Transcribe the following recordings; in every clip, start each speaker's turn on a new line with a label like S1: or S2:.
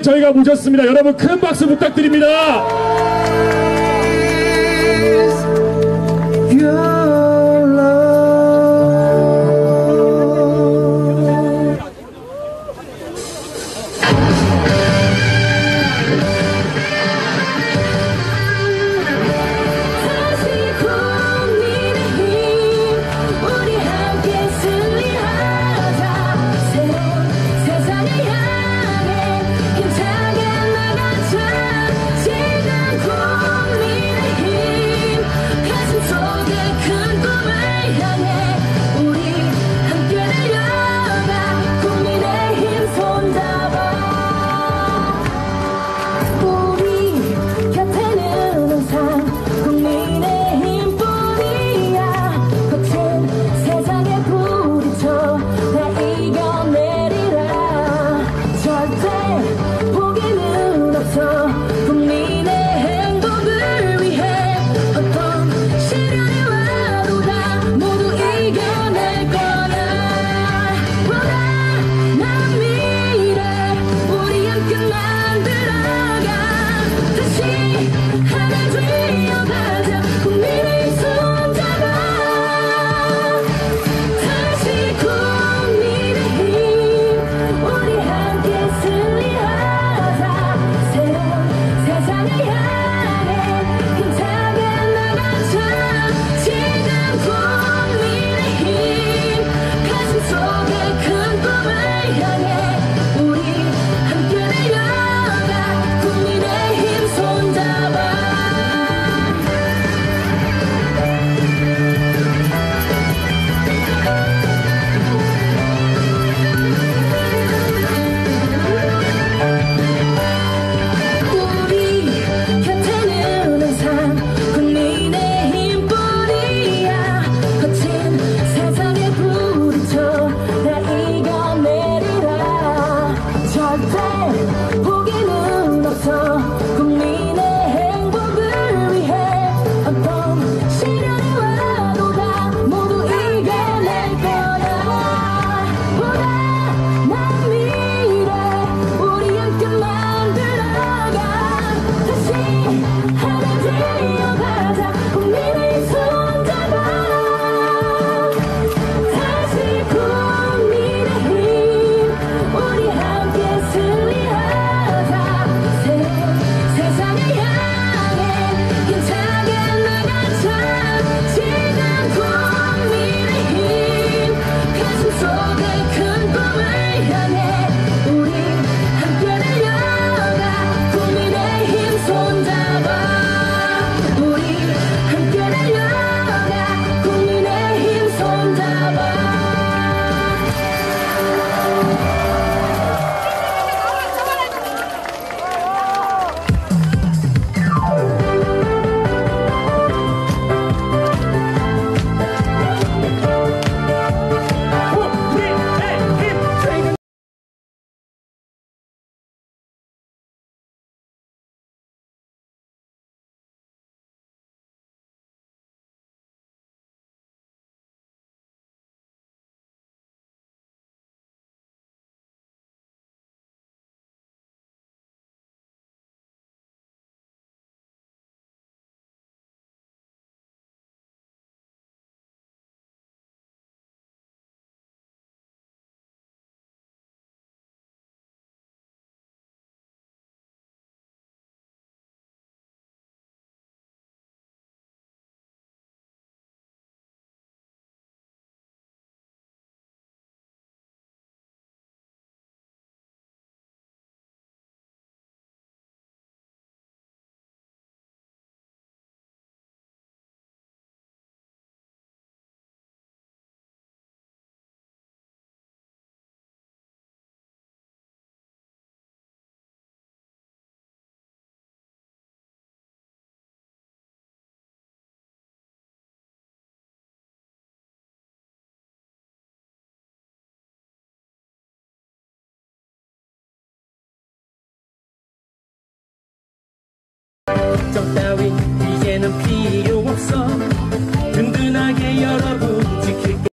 S1: 저희가 모셨습니다. 여러분 큰 박수 부탁드립니다.
S2: 걱정 따윈 이제는 필요 없어. 든든하게 여러분 지킬게.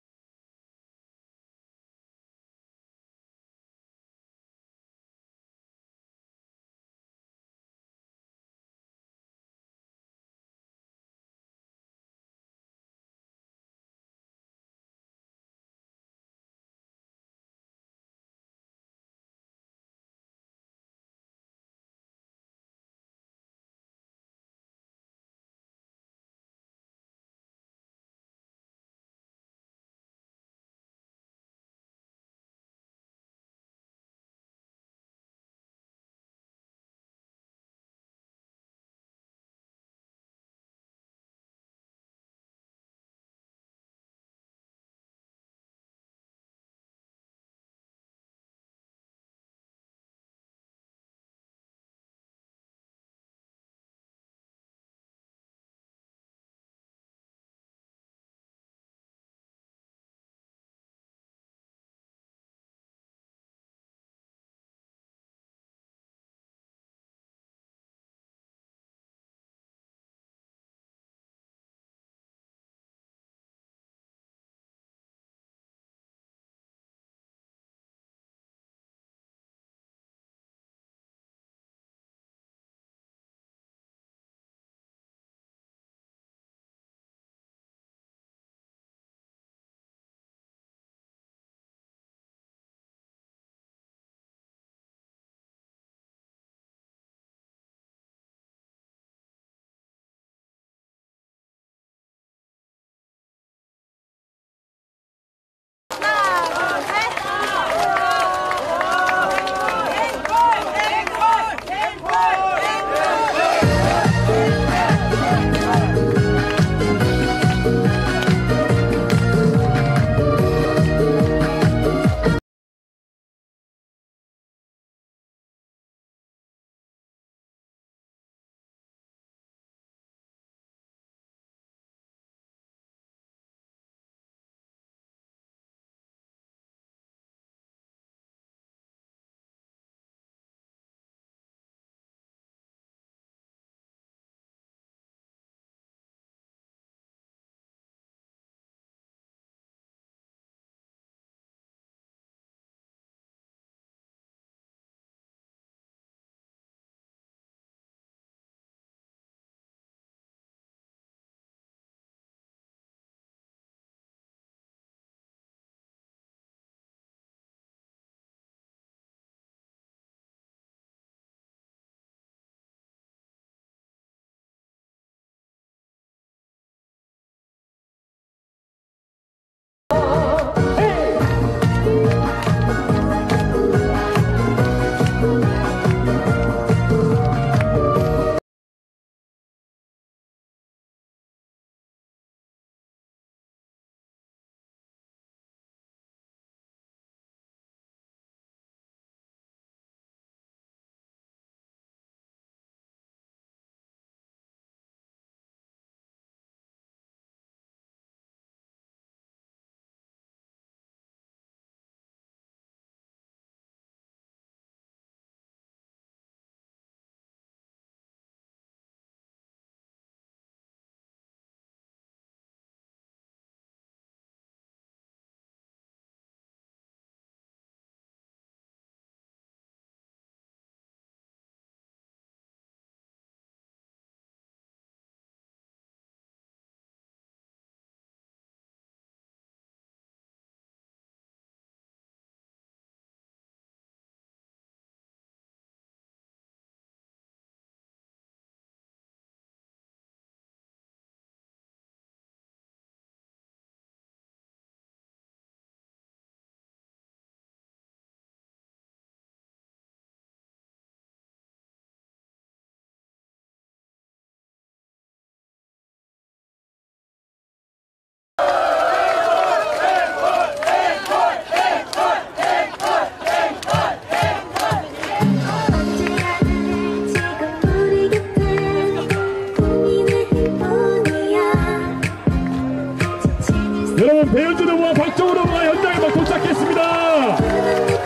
S1: 박정훈 후보가 현장에 막 도착했습니다.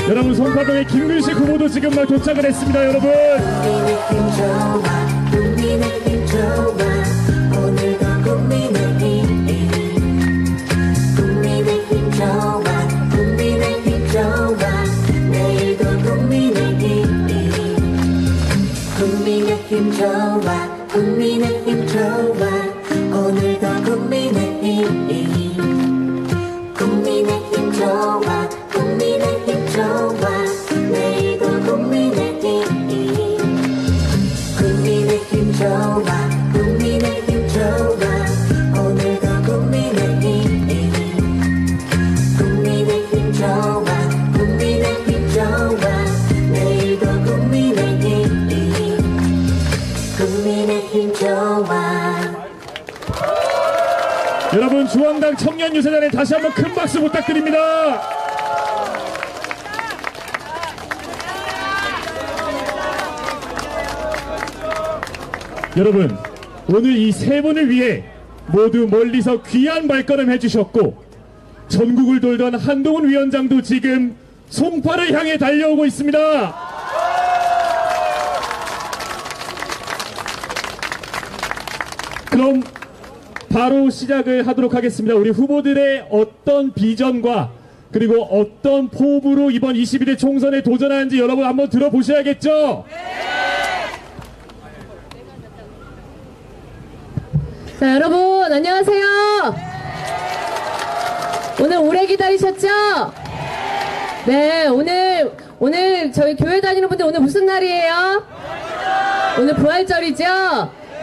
S1: 여러분, 송파동의 김근식 후보도 지금 막 도착을 했습니다. 여러분,
S3: 국민의힘 좋아 국민의힘 좋아 오늘도 국민의힘 국민의힘 좋아 국민의힘 좋아 내일도 국민의힘 국민의힘 좋아 국민의힘 좋아 오늘도 국민의힘 국민의힘 좋아 국민의힘 좋아 내일도 국민의힘 국민의힘 좋아.
S1: 여러분, 중앙당 청년유세단에 다시 한번 큰 박수 부탁드립니다. 여러분, 오늘 이 세 분을 위해 모두 멀리서 귀한 발걸음 해주셨고, 전국을 돌던 한동훈 위원장도 지금 송파를 향해 달려오고 있습니다. 그럼 바로 시작을 하도록 하겠습니다. 우리 후보들의 어떤 비전과 그리고 어떤 포부로 이번 21대 총선에 도전하는지 여러분 한번 들어보셔야겠죠?
S4: 자, 여러분 안녕하세요. 오늘 오래 기다리셨죠? 네, 오늘 저희 교회 다니는 분들 오늘 무슨 날이에요? 오늘 부활절이죠?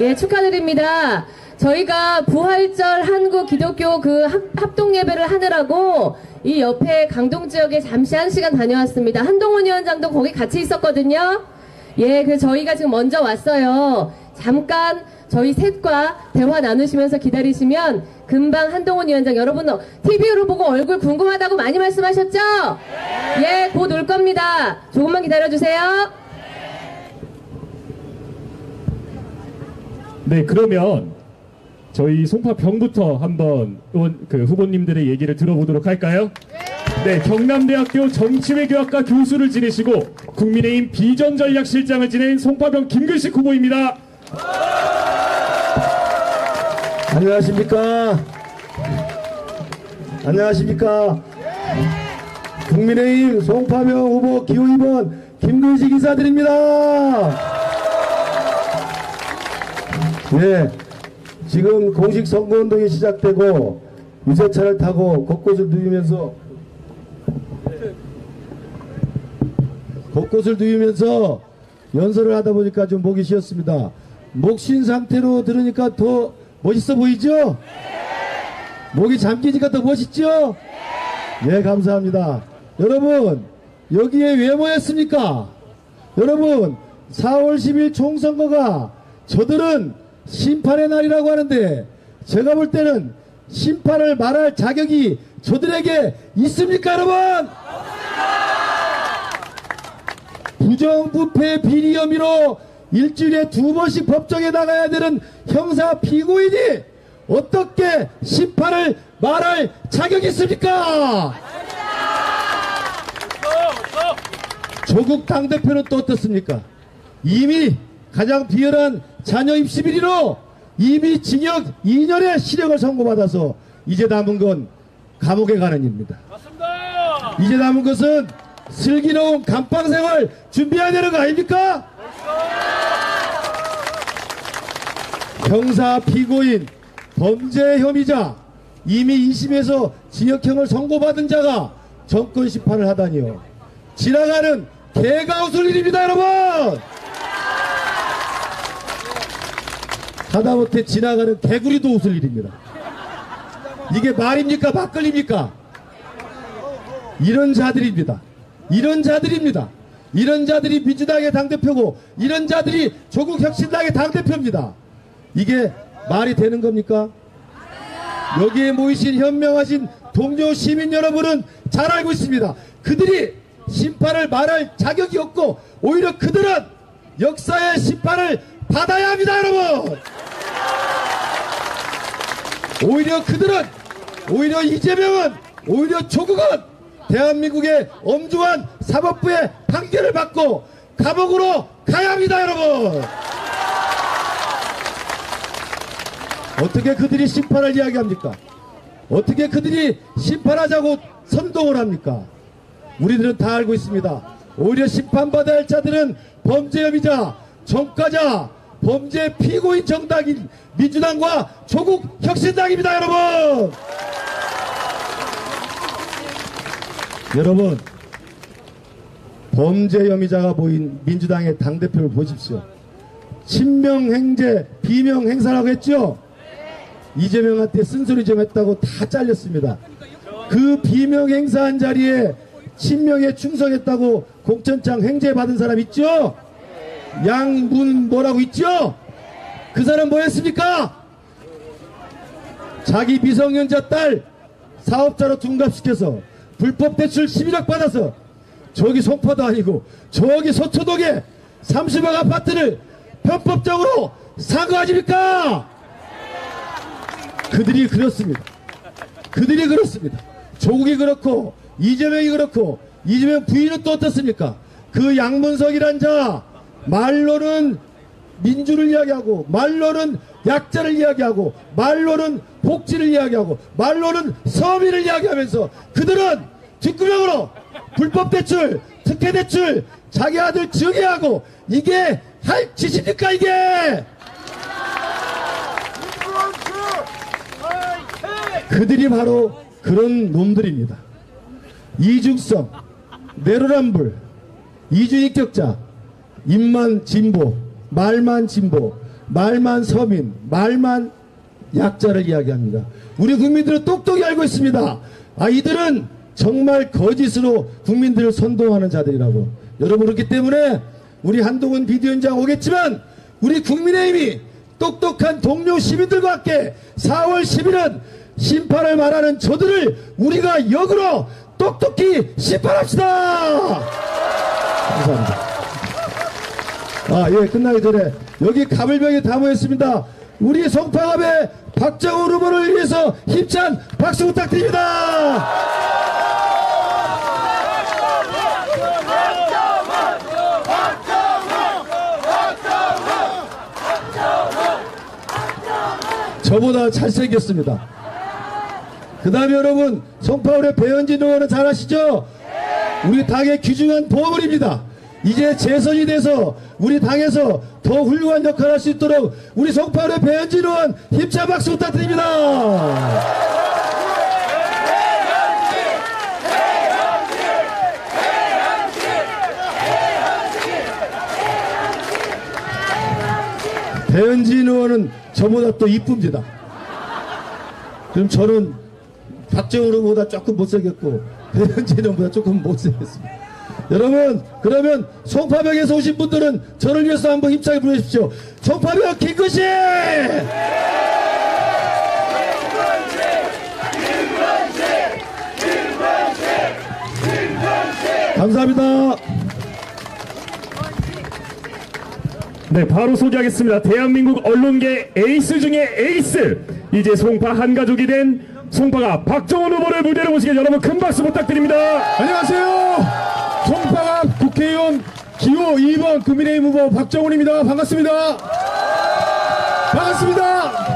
S4: 예, 축하드립니다. 저희가 부활절 한국 기독교 그 합동 예배를 하느라고 이 옆에 강동 지역에 잠시 1시간 다녀왔습니다. 한동훈 위원장도 거기 같이 있었거든요. 예, 그래서 저희가 지금 먼저 왔어요. 잠깐 저희 셋과 대화 나누시면서 기다리시면 금방 한동훈 위원장, 여러분 TV로 보고 얼굴 궁금하다고 많이 말씀하셨죠? 예, 곧 올 겁니다. 조금만 기다려주세요.
S1: 네, 그러면 저희 송파병부터 한번 후보님들의 얘기를 들어보도록 할까요? 네, 경남대학교 정치외교학과 교수를 지내시고 국민의힘 비전전략실장을 지낸 송파병 김근식 후보입니다.
S5: 안녕하십니까. 안녕하십니까. 국민의힘 송파병 후보 기호 2번 김근식 인사드립니다. 네, 지금 공식 선거운동이 시작되고 유세차를 타고 곳곳을 누이면서 연설을 하다 보니까 좀 목이 쉬었습니다. 목 쉰 상태로 들으니까 더 멋있어 보이죠? 목이 잠기니까 더 멋있죠? 네, 감사합니다. 여러분, 여기에 왜 모였습니까? 여러분, 4월 10일 총선거가 저들은 심판의 날이라고 하는데 제가 볼 때는 심판을 말할 자격이 저들에게 있습니까, 여러분? 부정부패 비리 혐의로 일주일에 2번씩 법정에 나가야 되는 형사 피고인이 어떻게 심판을 말할 자격이 있습니까? 조국 당대표는 또 어떻습니까? 이미 가장 비열한 자녀 입시 비리로 이미 징역 2년의 실형을 선고받아서 이제 남은 건 감옥에 가는 일입니다. 맞습니다. 이제 남은 것은 슬기로운 감방 생활 준비해야 되는 거 아닙니까? 형사 피고인 범죄 혐의자 이미 2심에서 징역형을 선고받은 자가 정권 심판을 하다니요. 지나가는 개가 웃을 일입니다, 여러분. 하다못해 지나가는 개구리도 웃을 일입니다. 이게 말입니까? 막걸리입니까? 이런 자들입니다. 이런 자들입니다. 이런 자들이 민주당의 당대표고 이런 자들이 조국혁신당의 당대표입니다. 이게 말이 되는 겁니까? 여기에 모이신 현명하신 동료 시민 여러분은 잘 알고 있습니다. 그들이 심판을 말할 자격이 없고 오히려 그들은 역사의 심판을 받아야 합니다, 여러분. 오히려 그들은, 오히려 이재명은, 오히려 조국은 대한민국의 엄중한 사법부의 판결을 받고 감옥으로 가야 합니다, 여러분. 어떻게 그들이 심판을 이야기합니까? 어떻게 그들이 심판하자고 선동을 합니까? 우리들은 다 알고 있습니다. 오히려 심판받아야 할 자들은 범죄 혐의자, 전과자, 범죄 피고인 정당인 민주당과 조국 혁신당입니다, 여러분. 여러분, 범죄 혐의자가 모인 민주당의 당대표를 보십시오. 친명행제, 비명행사라고 했죠? 이재명한테 쓴소리 좀 했다고 다 잘렸습니다. 그 비명행사한 자리에 친명에 충성했다고 공천장 행제 받은 사람 있죠? 양문 뭐라고 있죠? 그 사람 뭐 했습니까? 자기 미성년자 딸 사업자로 둔갑시켜서 불법 대출 11억 받아서 저기 송파도 아니고 저기 서초동에 30억 아파트를 편법적으로 산 거 아닙니까? 그들이 그렇습니다. 그들이 그렇습니다. 조국이 그렇고 이재명이 그렇고 이재명 부인은 또 어떻습니까? 그 양문석이란 자 말로는 민주를 이야기하고 말로는 약자를 이야기하고 말로는 복지를 이야기하고 말로는 서민을 이야기하면서 그들은 뒷구녕으로 불법 대출, 특혜 대출 자기 아들 증여하고 이게 할 짓입니까 이게? 그들이 바로 그런 놈들입니다. 이중성, 내로남불, 이주인격자, 입만 진보, 말만 진보, 말만 서민, 말만 약자를 이야기합니다. 우리 국민들은 똑똑히 알고 있습니다. 아, 이들은 정말 거짓으로 국민들을 선동하는 자들이라고. 여러분, 그렇기 때문에 우리 한동훈 비대위원장 오겠지만 우리 국민의힘이 똑똑한 동료 시민들과 함께 4월 10일은 심판을 말하는 저들을 우리가 역으로 똑똑히 심판합시다. 감사합니다. 아, 예, 끝나기 전에 여기 가물병에 다 모였습니다. 우리 송파갑의 박정훈 후보를 위해서 힘찬 박수 부탁드립니다. 저보다 잘생겼습니다. 그 다음에 여러분, 송파울의 배현진 의원은 잘 아시죠? 우리 당의 귀중한 보물입니다. 이제 재선이 돼서 우리 당에서 더 훌륭한 역할을 할 수 있도록 우리 송파울의 배현진 의원 힘찬 박수 부탁드립니다. 배현진 의원은 저보다 또 이쁩니다. 그럼 저는 박정훈 후보보다 조금 못생겼고 배현진 의원보다 조금 못생겼습니다. 여러분, 그러면 송파벽에서 오신 분들은 저를 위해서 한번 힘차게 부르십시오. 송파벽 김근식! 감사합니다.
S1: 네, 바로 소개하겠습니다. 대한민국 언론계 에이스 중에 에이스, 이제 송파 한 가족이 된 송파가 박정원 후보를 무대로 모시게 여러분 큰 박수 부탁드립니다.
S5: 안녕하세요. 송파가 국회의원 기호 2번 국민의힘 후보 박정훈입니다. 반갑습니다. 반갑습니다.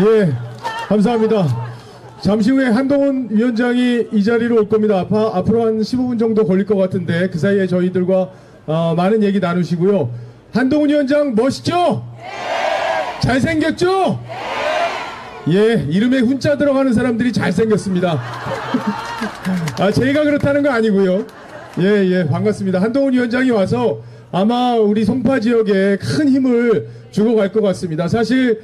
S5: 예, 감사합니다. 잠시 후에 한동훈 위원장이 이 자리로 올 겁니다. 앞으로 한 15분 정도 걸릴 것 같은데 그 사이에 저희들과 많은 얘기 나누시고요. 한동훈 위원장 멋있죠? 잘생겼죠? 예, 이름에 훈자 들어가는 사람들이 잘생겼습니다. 제가 그렇다는 거 아니고요. 예, 반갑습니다. 한동훈 위원장이 와서 아마 우리 송파 지역에 큰 힘을 주고 갈 것 같습니다. 사실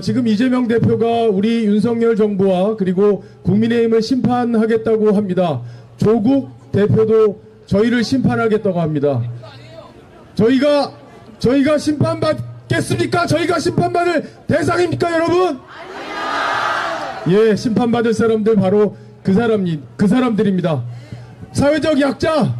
S5: 지금 이재명 대표가 우리 윤석열 정부와 그리고 국민의힘을 심판하겠다고 합니다. 조국 대표도 저희를 심판하겠다고 합니다. 저희가 심판받겠습니까? 저희가 심판받을 대상입니까, 여러분? 예, 심판받을 사람들 바로 그 사람들입니다. 사회적 약자,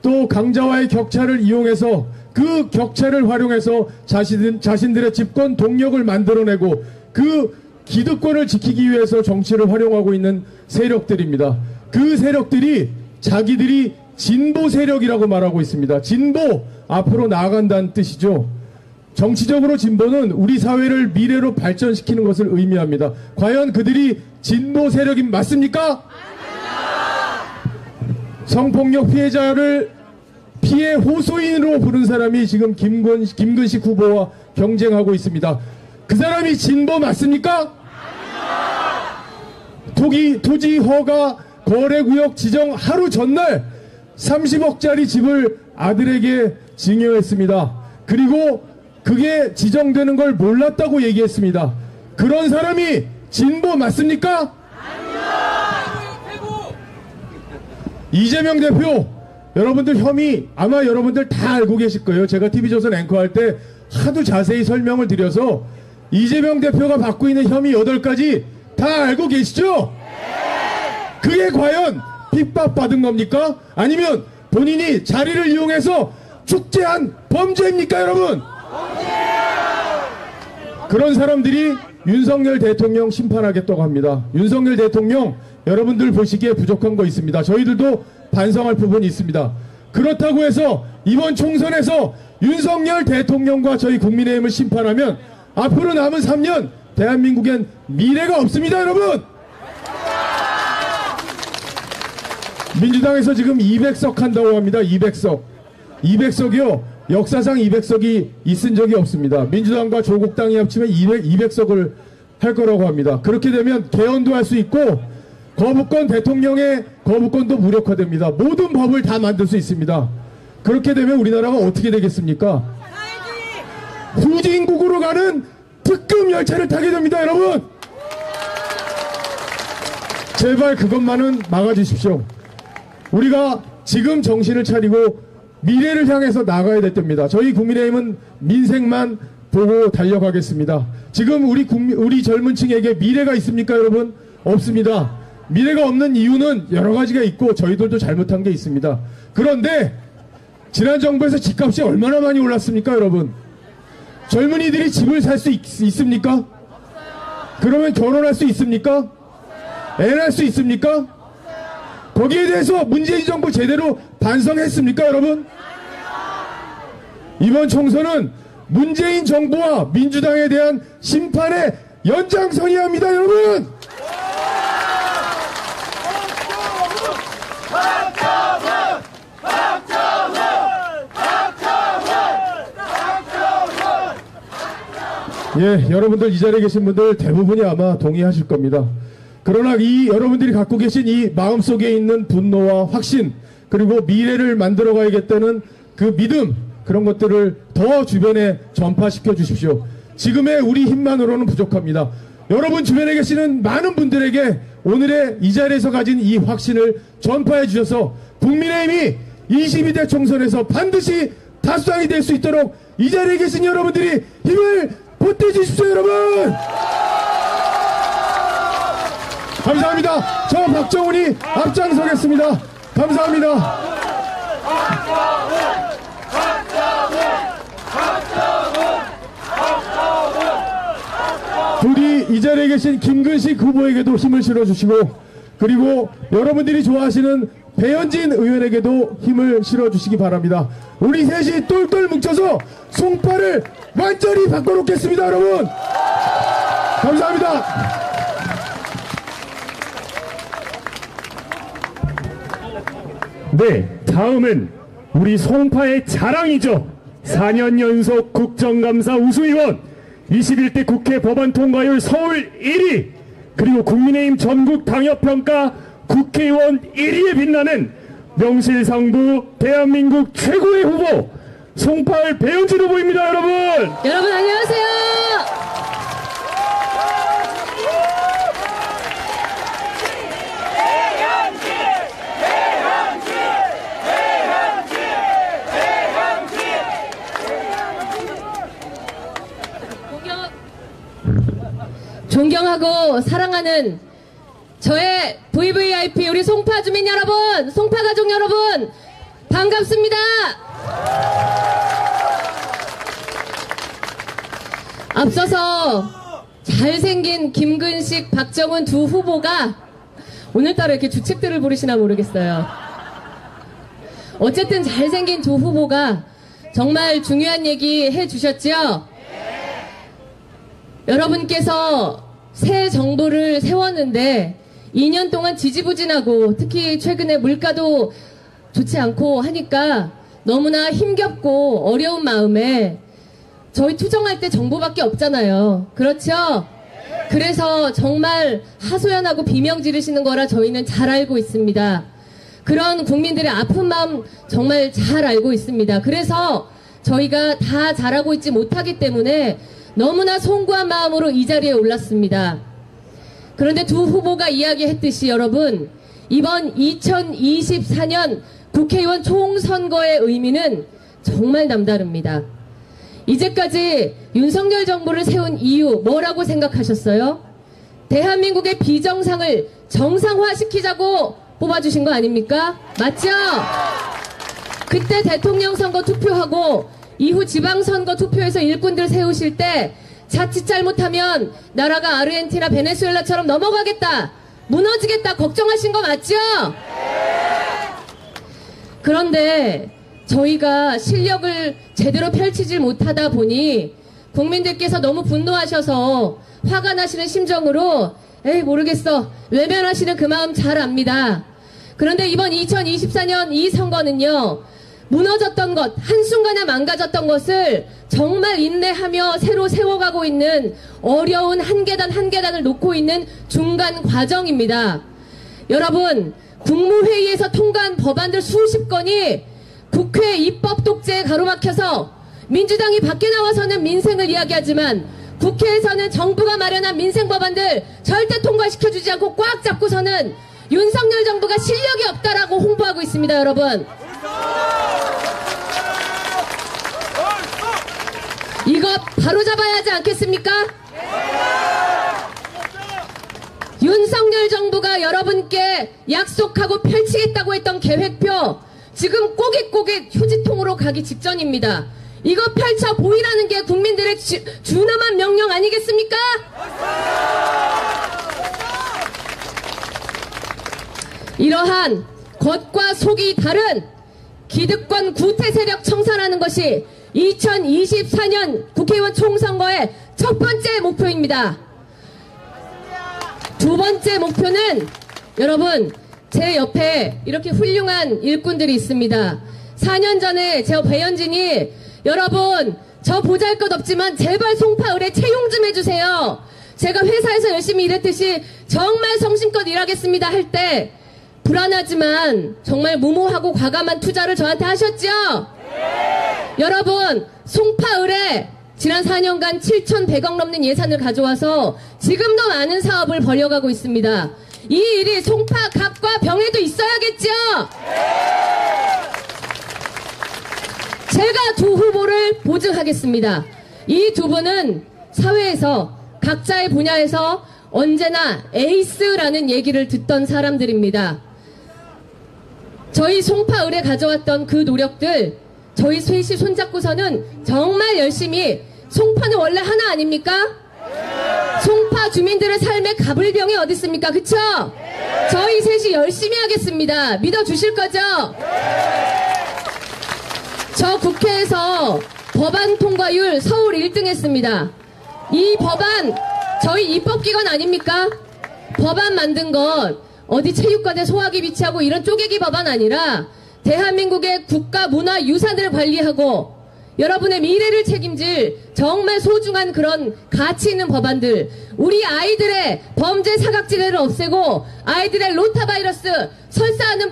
S5: 또 강자와의 격차를 이용해서 그 격차를 활용해서 자신들의 집권 동력을 만들어내고 그 기득권을 지키기 위해서 정치를 활용하고 있는 세력들입니다. 그 세력들이 자기들이 진보 세력이라고 말하고 있습니다. 진보, 앞으로 나아간다는 뜻이죠. 정치적으로 진보는 우리 사회를 미래로 발전시키는 것을 의미합니다. 과연 그들이 진보 세력이 맞습니까? 성폭력 피해자를 피해 호소인으로 부른 사람이 지금 김근식 후보와 경쟁하고 있습니다. 그 사람이 진보 맞습니까? 토지 허가 거래구역 지정 하루 전날 30억짜리 집을 아들에게 증여했습니다. 그리고 그게 지정되는 걸 몰랐다고 얘기했습니다. 그런 사람이 진보 맞습니까? 이재명 대표, 여러분들 혐의 아마 여러분들 다 알고 계실 거예요. 제가 TV조선 앵커할 때 하도 자세히 설명을 드려서 이재명 대표가 받고 있는 혐의 8가지 다 알고 계시죠? 그게 과연 핍박받은 겁니까? 아니면 본인이 자리를 이용해서 축제한 범죄입니까, 여러분? 그런 사람들이 윤석열 대통령 심판하겠다고 합니다. 윤석열 대통령 여러분들 보시기에 부족한 거 있습니다. 저희들도 반성할 부분이 있습니다. 그렇다고 해서 이번 총선에서 윤석열 대통령과 저희 국민의힘을 심판하면 앞으로 남은 3년 대한민국엔 미래가 없습니다, 여러분! 민주당에서 지금 200석 한다고 합니다. 200석. 200석이요. 역사상 200석이 있은 적이 없습니다. 민주당과 조국당이 합치면 200석을 할 거라고 합니다. 그렇게 되면 개헌도 할 수 있고 거부권, 대통령의 거부권도 무력화됩니다. 모든 법을 다 만들 수 있습니다. 그렇게 되면 우리나라가 어떻게 되겠습니까? 후진국으로 가는 특급 열차를 타게 됩니다, 여러분! 제발 그것만은 막아주십시오. 우리가 지금 정신을 차리고 미래를 향해서 나가야 될 때입니다. 저희 국민의힘은 민생만 보고 달려가겠습니다. 지금 우리 젊은 층에게 미래가 있습니까, 여러분? 없습니다. 미래가 없는 이유는 여러 가지가 있고 저희들도 잘못한 게 있습니다. 그런데 지난 정부에서 집값이 얼마나 많이 올랐습니까, 여러분? 젊은이들이 집을 살 수 있습니까? 그러면 결혼할 수 있습니까? 애 낳을 수 있습니까? 거기에 대해서 문재인 정부 제대로 반성했습니까, 여러분? 이번 총선은 문재인 정부와 민주당에 대한 심판의 연장선이합니다, 여러분! 예, 여러분들 이 자리에 계신 분들 대부분이 아마 동의하실 겁니다. 그러나 여러분들이 갖고 계신 이 마음속에 있는 분노와 확신, 그리고 미래를 만들어 가야겠다는 그 믿음, 그런 것들을 더 주변에 전파시켜 주십시오. 지금의 우리 힘만으로는 부족합니다. 여러분 주변에 계시는 많은 분들에게 오늘의 이 자리에서 가진 이 확신을 전파해 주셔서 국민의힘이 22대 총선에서 반드시 다수당이 될 수 있도록 이 자리에 계신 여러분들이 힘을 보태주십시오, 여러분! 감사합니다. 저 박정훈이 앞장서겠습니다. 감사합니다. 이 자리에 계신 김근식 후보에게도 힘을 실어주시고, 그리고 여러분들이 좋아하시는 배현진 의원에게도 힘을 실어주시기 바랍니다. 우리 셋이 똘똘 뭉쳐서 송파를 완전히 바꿔놓겠습니다, 여러분. 감사합니다.
S1: 네, 다음은 우리 송파의 자랑이죠. 4년 연속 국정감사 우수의원, 21대 국회 법안 통과율 서울 1위, 그리고 국민의힘 전국 당협평가 국회의원 1위에 빛나는 명실상부 대한민국 최고의 후보, 송파의 배현진 후보입니다, 여러분.
S4: 여러분 안녕하세요. 존경하고 사랑하는 저의 VVIP 우리 송파 주민 여러분, 송파 가족 여러분, 반갑습니다. 앞서서 잘생긴 김근식, 박정훈 두 후보가 오늘따라 이렇게 주책들을 부르시나 모르겠어요. 어쨌든 잘생긴 두 후보가 정말 중요한 얘기 해주셨죠? 여러분께서 새 정부를 세웠는데 2년 동안 지지부진하고 특히 최근에 물가도 좋지 않고 하니까 너무나 힘겹고 어려운 마음에 저희 투정할 때 정보밖에 없잖아요. 그렇죠? 그래서 정말 하소연하고 비명 지르시는 거라 저희는 잘 알고 있습니다. 그런 국민들의 아픈 마음 정말 잘 알고 있습니다. 그래서 저희가 다 잘하고 있지 못하기 때문에 너무나 송구한 마음으로 이 자리에 올랐습니다. 그런데 두 후보가 이야기했듯이 여러분, 이번 2024년 국회의원 총선거의 의미는 정말 남다릅니다. 이제까지 윤석열 정부를 세운 이유 뭐라고 생각하셨어요? 대한민국의 비정상을 정상화시키자고 뽑아주신 거 아닙니까? 맞죠? 그때 대통령 선거 투표하고 이후 지방선거 투표에서 일꾼들 세우실 때 자칫 잘못하면 나라가 아르헨티나 베네수엘라처럼 넘어가겠다, 무너지겠다 걱정하신 거 맞죠? 그런데 저희가 실력을 제대로 펼치질 못하다 보니 국민들께서 너무 분노하셔서 화가 나시는 심정으로 에이 모르겠어 외면하시는 그 마음 잘 압니다. 그런데 이번 2024년 이 선거는요, 무너졌던 것, 한순간에 망가졌던 것을 정말 인내하며 새로 세워가고 있는 어려운 한 계단 한 계단을 놓고 있는 중간 과정입니다. 여러분, 국무회의에서 통과한 법안들 수십 건이 국회 입법 독재에 가로막혀서 민주당이 밖에 나와서는 민생을 이야기하지만 국회에서는 정부가 마련한 민생 법안들 절대 통과시켜주지 않고 꽉 잡고서는 윤석열 정부가 실력이 없다라고 홍보하고 있습니다, 여러분. 이거 바로잡아야 하지 않겠습니까? 윤석열 정부가 여러분께 약속하고 펼치겠다고 했던 계획표 지금 꼬깃꼬깃 휴지통으로 가기 직전입니다. 이거 펼쳐 보이라는 게 국민들의 준엄한 명령 아니겠습니까? 이러한 겉과 속이 다른 기득권 구태 세력 청산하는 것이 2024년 국회의원 총선거의 첫 번째 목표입니다. 두 번째 목표는 여러분, 제 옆에 이렇게 훌륭한 일꾼들이 있습니다. 4년 전에 저 배현진이 여러분 저 보잘것없지만 제발 송파 을에 채용 좀 해주세요. 제가 회사에서 열심히 일했듯이 정말 성심껏 일하겠습니다 할 때 불안하지만 정말 무모하고 과감한 투자를 저한테 하셨죠? 네. 여러분, 송파 을에 지난 4년간 7,100억 넘는 예산을 가져와서 지금도 많은 사업을 벌여가고 있습니다. 이 일이 송파 갑과 병에도 있어야겠죠? 네. 제가 두 후보를 보증하겠습니다. 이 두 분은 사회에서 각자의 분야에서 언제나 에이스라는 얘기를 듣던 사람들입니다. 저희 송파 을에 가져왔던 그 노력들 저희 셋이 손잡고서는 정말 열심히, 송파는 원래 하나 아닙니까? 송파 주민들의 삶의 가불병이 어디 있습니까? 그쵸? 저희 셋이 열심히 하겠습니다. 믿어주실 거죠? 저 국회에서 법안 통과율 서울 1등 했습니다. 이 법안 저희 입법기관 아닙니까? 법안 만든 건 어디 체육관에 소화기 비치하고 이런 쪼개기 법안 아니라 대한민국의 국가 문화 유산을 관리하고 여러분의 미래를 책임질 정말 소중한 그런 가치 있는 법안들, 우리 아이들의 범죄 사각지대를 없애고 아이들의 로타바이러스 설사하는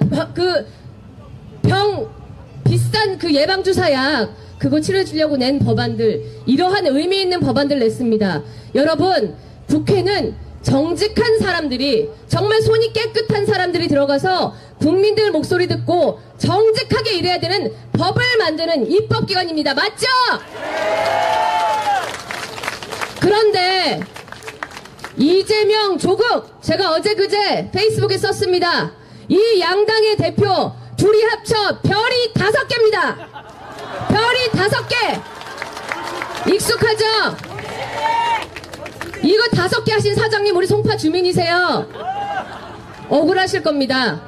S4: 비싼 그 예방주사약 그거 치료해주려고 낸 법안들, 이러한 의미 있는 법안들 냈습니다. 여러분, 국회는 정직한 사람들이, 정말 손이 깨끗한 사람들이 들어가서 국민들 목소리 듣고 정직하게 일해야 되는 법을 만드는 입법기관입니다. 맞죠? 그런데 이재명, 조국, 제가 어제 그제 페이스북에 썼습니다. 이 양당의 대표 둘이 합쳐 별이 5개입니다. 별이 5개. 익숙하죠? 이거 5개 하신 사장님 우리 송파 주민이세요. 억울하실 겁니다.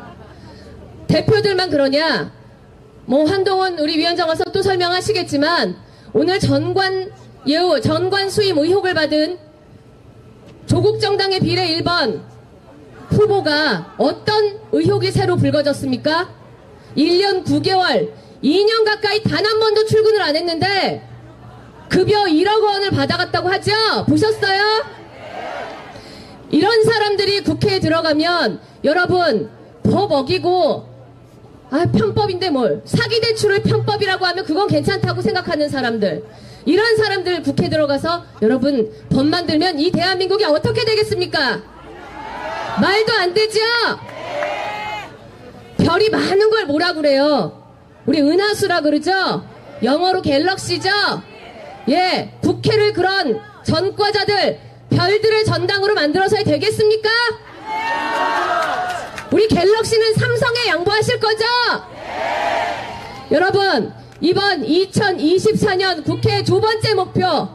S4: 대표들만 그러냐? 뭐 한동훈 우리 위원장 와서 또 설명하시겠지만 오늘 전관 수임 의혹을 받은 조국 정당의 비례 1번 후보가 어떤 의혹이 새로 불거졌습니까? 1년 9개월, 2년 가까이 단 한 번도 출근을 안 했는데 급여 1억 원을 받아갔다고 하죠? 보셨어요? 이런 사람들이 국회에 들어가면 여러분 법 어기고 편법인데 뭘 사기대출을 편법이라고 하면 그건 괜찮다고 생각하는 사람들, 이런 사람들 국회 들어가서 여러분 법 만들면 이 대한민국이 어떻게 되겠습니까? 말도 안 되죠? 별이 많은 걸 뭐라 그래요? 우리 은하수라 그러죠? 영어로 갤럭시죠? 예, 국회를 그런 전과자들, 별들의 전당으로 만들어서 되겠습니까? 우리 갤럭시는 삼성에 양보하실 거죠? 여러분, 이번 2024년 국회 두 번째 목표,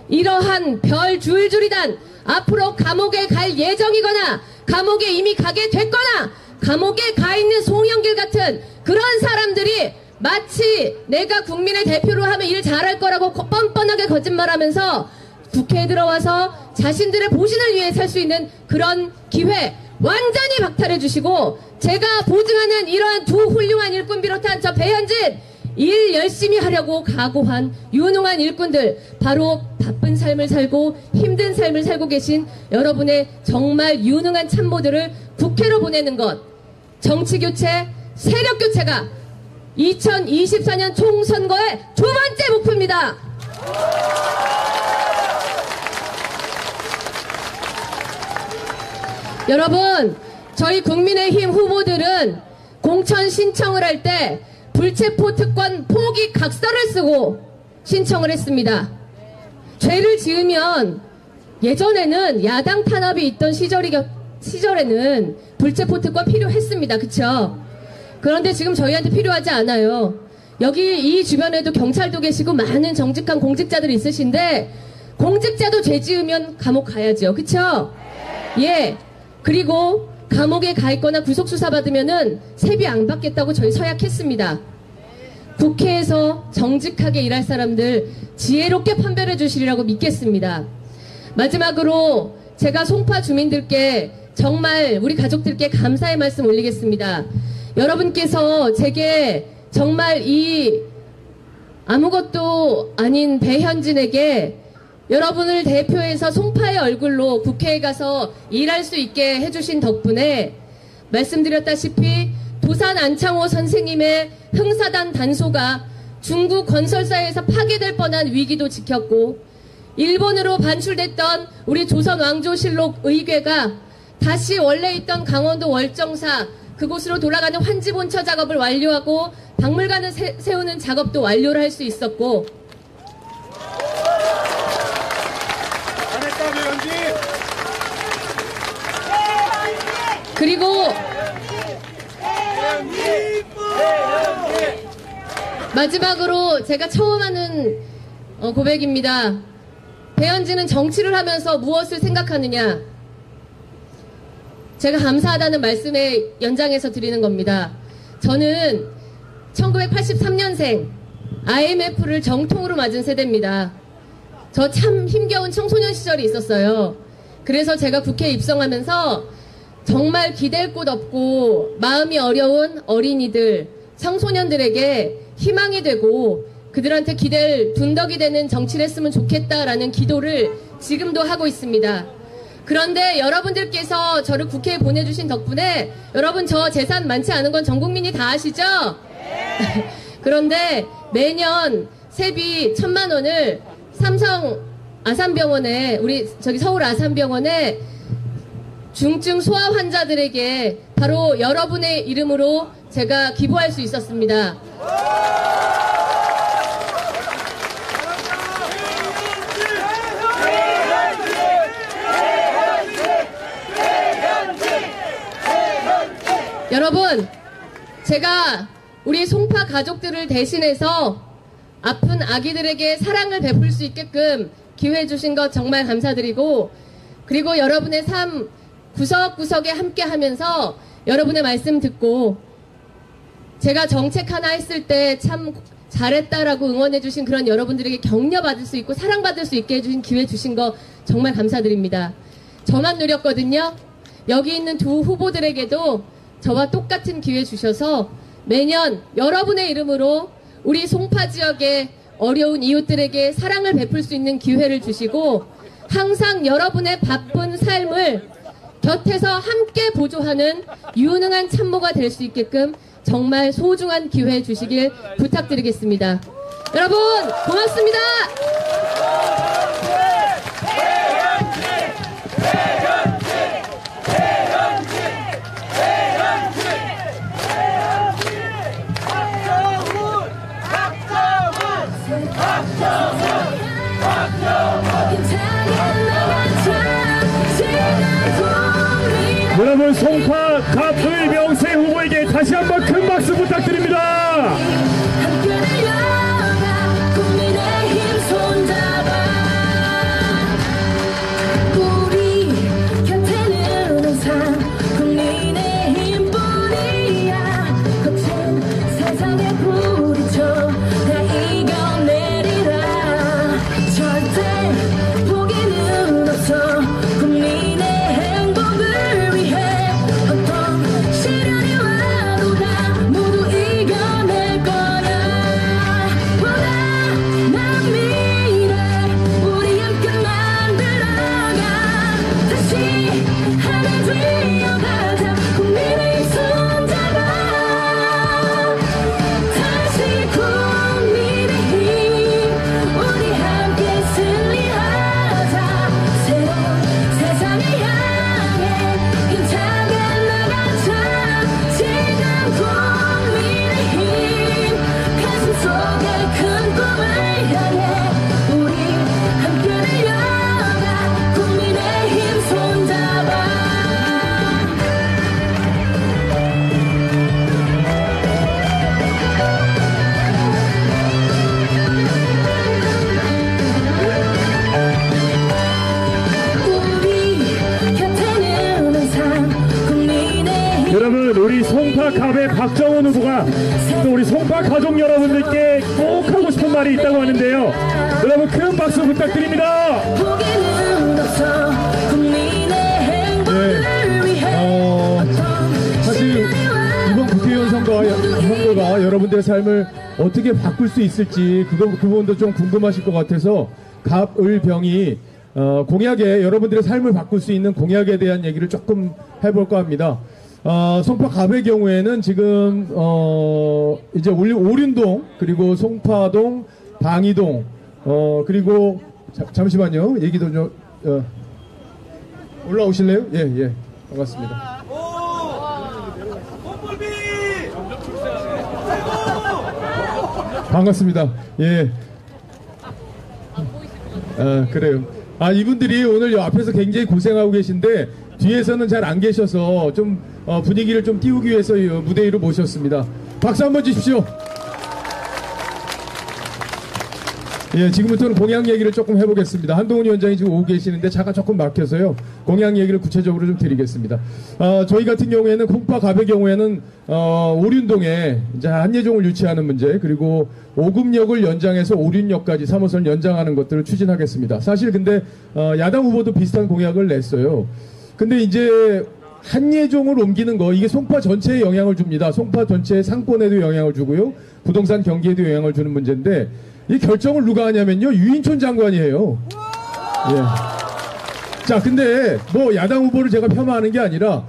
S4: 이러한 별 줄줄이단 앞으로 감옥에 갈 예정이거나 감옥에 이미 가게 됐거나 감옥에 가 있는 송영길 같은 그런 사람들이 마치 내가 국민의 대표로 하면 일 잘할 거라고 뻔뻔하게 거짓말하면서 국회에 들어와서 자신들의 보신을 위해 살 수 있는 그런 기회 완전히 박탈해 주시고, 제가 보증하는 이러한 두 훌륭한 일꾼 비롯한 저 배현진, 일 열심히 하려고 각오한 유능한 일꾼들, 바로 바쁜 삶을 살고 힘든 삶을 살고 계신 여러분의 정말 유능한 참모들을 국회로 보내는 것, 정치교체, 세력교체가 2024년 총선거의 두 번째 목표입니다. 여러분, 저희 국민의힘 후보들은 공천 신청을 할 때 불체포 특권 포기 각서를 쓰고 신청을 했습니다. 죄를 지으면 예전에는 야당 탄압이 있던 시절에는 불체포 특권 필요했습니다. 그쵸? 그런데 지금 저희한테 필요하지 않아요. 여기 이 주변에도 경찰도 계시고 많은 정직한 공직자들이 있으신데 공직자도 죄 지으면 감옥 가야죠. 그쵸? 예. 그리고 감옥에 가 있거나 구속수사 받으면은 세비 안 받겠다고 저희 서약했습니다. 국회에서 정직하게 일할 사람들 지혜롭게 판별해 주시리라고 믿겠습니다. 마지막으로 제가 송파 주민들께, 정말 우리 가족들께 감사의 말씀 올리겠습니다. 여러분께서 제게 정말 이 아무것도 아닌 배현진에게 여러분을 대표해서 송파의 얼굴로 국회에 가서 일할 수 있게 해주신 덕분에 말씀드렸다시피 도산 안창호 선생님의 흥사단 단소가 중국 건설사에서 파괴될 뻔한 위기도 지켰고, 일본으로 반출됐던 우리 조선 왕조실록 의궤가 다시 원래 있던 강원도 월정사 그곳으로 돌아가는 환지본처 작업을 완료하고 박물관을 세우는 작업도 완료를 할 수 있었고, 그리고 마지막으로 제가 처음 하는 고백입니다. 배현진은 정치를 하면서 무엇을 생각하느냐? 제가 감사하다는 말씀에 연장해서 드리는 겁니다. 저는 1983년생 IMF를 정통으로 맞은 세대입니다. 저 참 힘겨운 청소년 시절이 있었어요. 그래서 제가 국회에 입성하면서 정말 기댈 곳 없고 마음이 어려운 어린이들, 청소년들에게 희망이 되고 그들한테 기댈 둔덕이 되는 정치를 했으면 좋겠다라는 기도를 지금도 하고 있습니다. 그런데 여러분들께서 저를 국회에 보내주신 덕분에 여러분 저 재산 많지 않은 건 전 국민이 다 아시죠? 네. 그런데 매년 세비 1,000만 원을 삼성 아산병원에 우리 저기 서울 아산병원에 중증 소아 환자들에게 바로 여러분의 이름으로 제가 기부할 수 있었습니다. 여러분, 제가 우리 송파 가족들을 대신해서 아픈 아기들에게 사랑을 베풀 수 있게끔 기회 주신 것 정말 감사드리고, 그리고 여러분의 삶 구석구석에 함께 하면서 여러분의 말씀 듣고 제가 정책 하나 했을 때 참 잘했다라고 응원해 주신 그런 여러분들에게 격려받을 수 있고 사랑받을 수 있게 해주신 기회 주신 거 정말 감사드립니다. 저만 누렸거든요. 여기 있는 두 후보들에게도 저와 똑같은 기회 주셔서 매년 여러분의 이름으로 우리 송파 지역의 어려운 이웃들에게 사랑을 베풀 수 있는 기회를 주시고 항상 여러분의 바쁜 삶을 곁에서 함께 보조하는 유능한 참모가 될 수 있게끔 정말 소중한 기회 주시길 부탁드리겠습니다. 여러분 고맙습니다.
S1: 여러분 송파 갑의 명세 후보에게 다시 한번 큰 박수 부탁드립니다.
S3: 함께 달려가 국민의힘 손잡아 우리 곁에는 항상 국민의힘뿐이야. 거친 세상에 부딪혀 다 이겨내리라. 절대 포기는 없어. 국민의 행복을 위해 어떤 시련이 와도 다 모두 이겨낼 거야. 원하는 미래 우리 함께 만들어가. 다시 하나 되어가자. 국민의 손잡아. 다시 국민의힘 우리 함께 승리하자. 새로운 세상을 향해 힘차게 나가자. 지금 국민의힘 가슴 속에 큰 꿈을 향해 우리 함께 달려가. 국민의힘 손잡아. 우리 곁에는 항상 국민의힘.
S1: 여러분 우리 송파 갑의 박정원 후보가 또 우리 송파 가족 여러분들께 꼭 하고 싶은 말이 있다고 하는데요. 여러분 큰 박수 부탁드립니다.
S3: 포기는 없어. 국민의 행복을 위해
S5: 사실 이번 국회의원 선거가 여러분들의 삶을 어떻게 바꿀 수 있을지 그 부분도 좀 궁금하실 것 같아서 갑을병이 공약에 여러분들의 삶을 바꿀 수 있는 공약에 대한 얘기를 조금 해볼까 합니다. 송파 갑의 경우에는 지금 이제 오륜동 그리고 송파동 방이동 그리고 잠시만요 얘기도 좀 올라오실래요? 예 반갑습니다. 반갑습니다. 예. 그래요. 이분들이 오늘 앞에서 굉장히 고생하고 계신데 뒤에서는 잘 안 계셔서 좀 분위기를 좀 띄우기 위해서 무대 위로 모셨습니다. 박수 한번 주십시오.
S6: 예, 지금부터는 공약 얘기를 조금 해보겠습니다. 한동훈 위원장이 지금 오고 계시는데 차가 조금 막혀서요. 공약 얘기를 구체적으로 좀 드리겠습니다. 저희 같은 경우에는 콩파갑의 경우에는 오륜동에 이제 한예종을 유치하는 문제, 그리고 오금역을 연장해서 오륜역까지 3호선을 연장하는 것들을 추진하겠습니다. 사실 근데 야당 후보도 비슷한 공약을 냈어요. 근데 이제 한예종을 옮기는 거, 이게 송파 전체에 영향을 줍니다. 송파 전체의 상권에도 영향을 주고요, 부동산 경기에도 영향을 주는 문제인데, 이 결정을 누가 하냐면요, 유인촌 장관이에요. 예. 자, 근데 뭐 야당 후보를 제가 폄하하는 게 아니라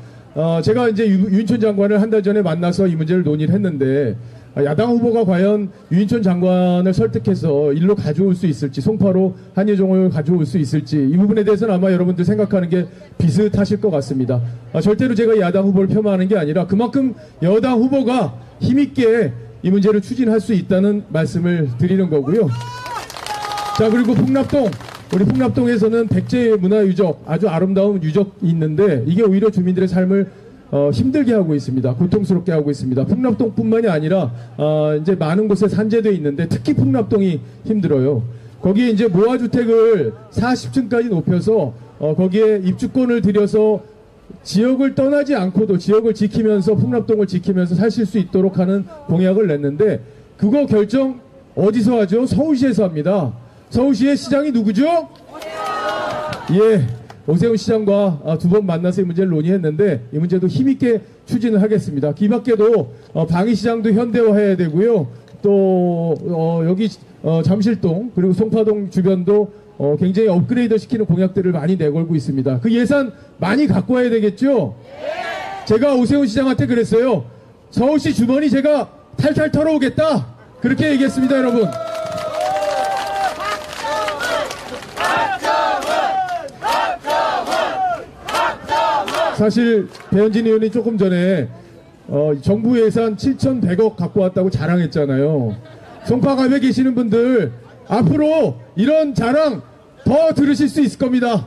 S6: 제가 이제 유인촌 장관을 한 달 전에 만나서 이 문제를 논의를 했는데, 야당 후보가 과연 유인촌 장관을 설득해서 일로 가져올 수 있을지, 송파로 한예종을 가져올 수 있을지, 이 부분에 대해서는 아마 여러분들 생각하는 게 비슷하실 것 같습니다. 절대로 제가 야당 후보를 폄하하는 게 아니라 그만큼 여당 후보가 힘있게 이 문제를 추진할 수 있다는 말씀을 드리는 거고요. 자, 그리고 풍납동, 우리 풍납동에서는 백제 문화유적, 아주 아름다운 유적이 있는데, 이게 오히려 주민들의 삶을 힘들게 하고 있습니다. 고통스럽게 하고 있습니다. 풍납동뿐만이 아니라 이제 많은 곳에 산재돼 있는데, 특히 풍납동이 힘들어요. 거기에 이제 모아주택을 40층까지 높여서 거기에 입주권을 들여서 지역을 떠나지 않고도 지역을 지키면서, 풍납동을 지키면서 사실 수 있도록 하는 공약을 냈는데, 그거 결정 어디서 하죠? 서울시에서 합니다. 서울시의 시장이 누구죠? 예, 오세훈 시장과 두 번 만나서 이 문제를 논의했는데, 이 문제도 힘있게 추진을 하겠습니다. 이 밖에도 방위시장도 현대화해야 되고요, 또 여기 잠실동 그리고 송파동 주변도 굉장히 업그레이드 시키는 공약들을 많이 내걸고 있습니다. 그 예산 많이 갖고 와야 되겠죠? 제가 오세훈 시장한테 그랬어요. 서울시 주머니 제가 탈탈 털어오겠다, 그렇게 얘기했습니다. 여러분, 사실 배현진 의원이 조금 전에 정부 예산 7,100억 갖고 왔다고 자랑했잖아요. 송파갑에 계시는 분들 앞으로 이런 자랑 더 들으실 수 있을 겁니다.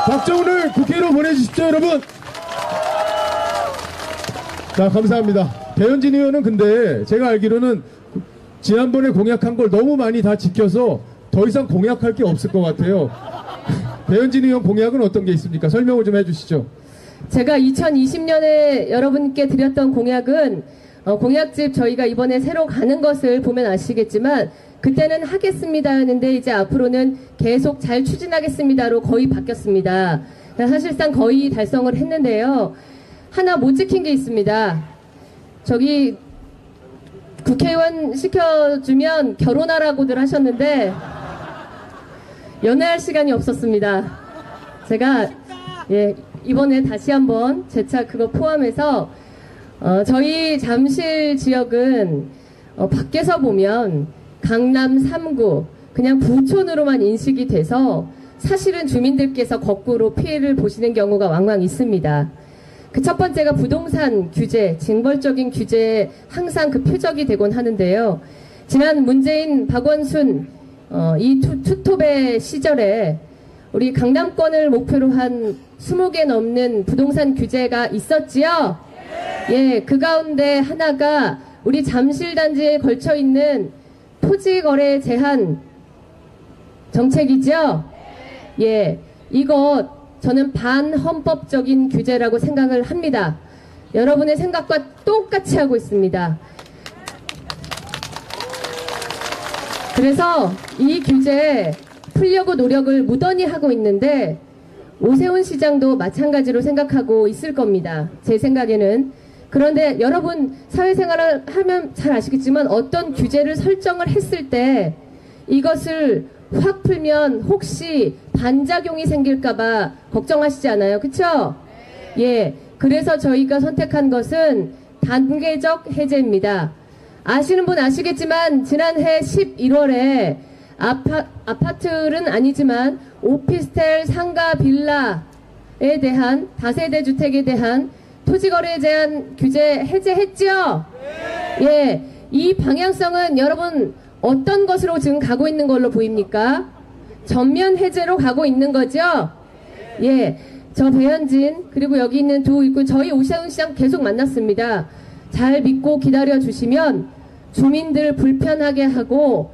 S6: 박정훈을 국회로 보내주십시오, 여러분. 자, 감사합니다. 배현진 의원은 근데 제가 알기로는 지난번에 공약한 걸 너무 많이 다 지켜서 더 이상 공약할 게 없을 것 같아요. 배현진 의원 공약은 어떤 게 있습니까? 설명을 좀 해주시죠.
S4: 제가 2020년에 여러분께 드렸던 공약은 공약집 저희가 이번에 새로 가는 것을 보면 아시겠지만, 그때는 하겠습니다 했는데 이제 앞으로는 계속 잘 추진하겠습니다로 거의 바뀌었습니다. 사실상 거의 달성을 했는데요. 하나 못 지킨 게 있습니다. 저기 국회의원 시켜주면 결혼하라고들 하셨는데 연애할 시간이 없었습니다. 제가 이번에 다시 한번 재차 그거 포함해서 저희 잠실 지역은 밖에서 보면 강남 3구 그냥 부촌으로만 인식이 돼서 사실은 주민들께서 거꾸로 피해를 보시는 경우가 왕왕 있습니다. 그 첫 번째가 부동산 규제, 징벌적인 규제에 항상 그 표적이 되곤 하는데요. 지난 문재인, 박원순 이 투톱의 시절에 우리 강남권을 목표로 한 20개 넘는 부동산 규제가 있었지요. 예, 그 가운데 하나가 우리 잠실단지에 걸쳐 있는 토지거래 제한 정책이죠. 예, 이것 저는 반헌법적인 규제라고 생각을 합니다. 여러분의 생각과 똑같이 하고 있습니다. 그래서 이 규제 풀려고 노력을 무던히 하고 있는데, 오세훈 시장도 마찬가지로 생각하고 있을 겁니다. 제 생각에는. 그런데 여러분 사회생활을 하면 잘 아시겠지만, 어떤 규제를 설정을 했을 때 이것을 확 풀면 혹시 반작용이 생길까봐 걱정하시지 않아요? 그쵸? 예. 그래서 저희가 선택한 것은 단계적 해제입니다. 아시는 분 아시겠지만, 지난해 11월에 아파트는 아니지만 오피스텔, 상가, 빌라에 대한 다세대 주택에 대한 토지거래 제한 규제 해제했죠? 예. 이 방향성은 여러분 어떤 것으로 지금 가고 있는 걸로 보입니까? 전면 해제로 가고 있는 거죠? 예. 저 배현진 그리고 여기 있는 두 일꾼, 저희 오세훈 시장 계속 만났습니다. 잘 믿고 기다려 주시면 주민들 불편하게 하고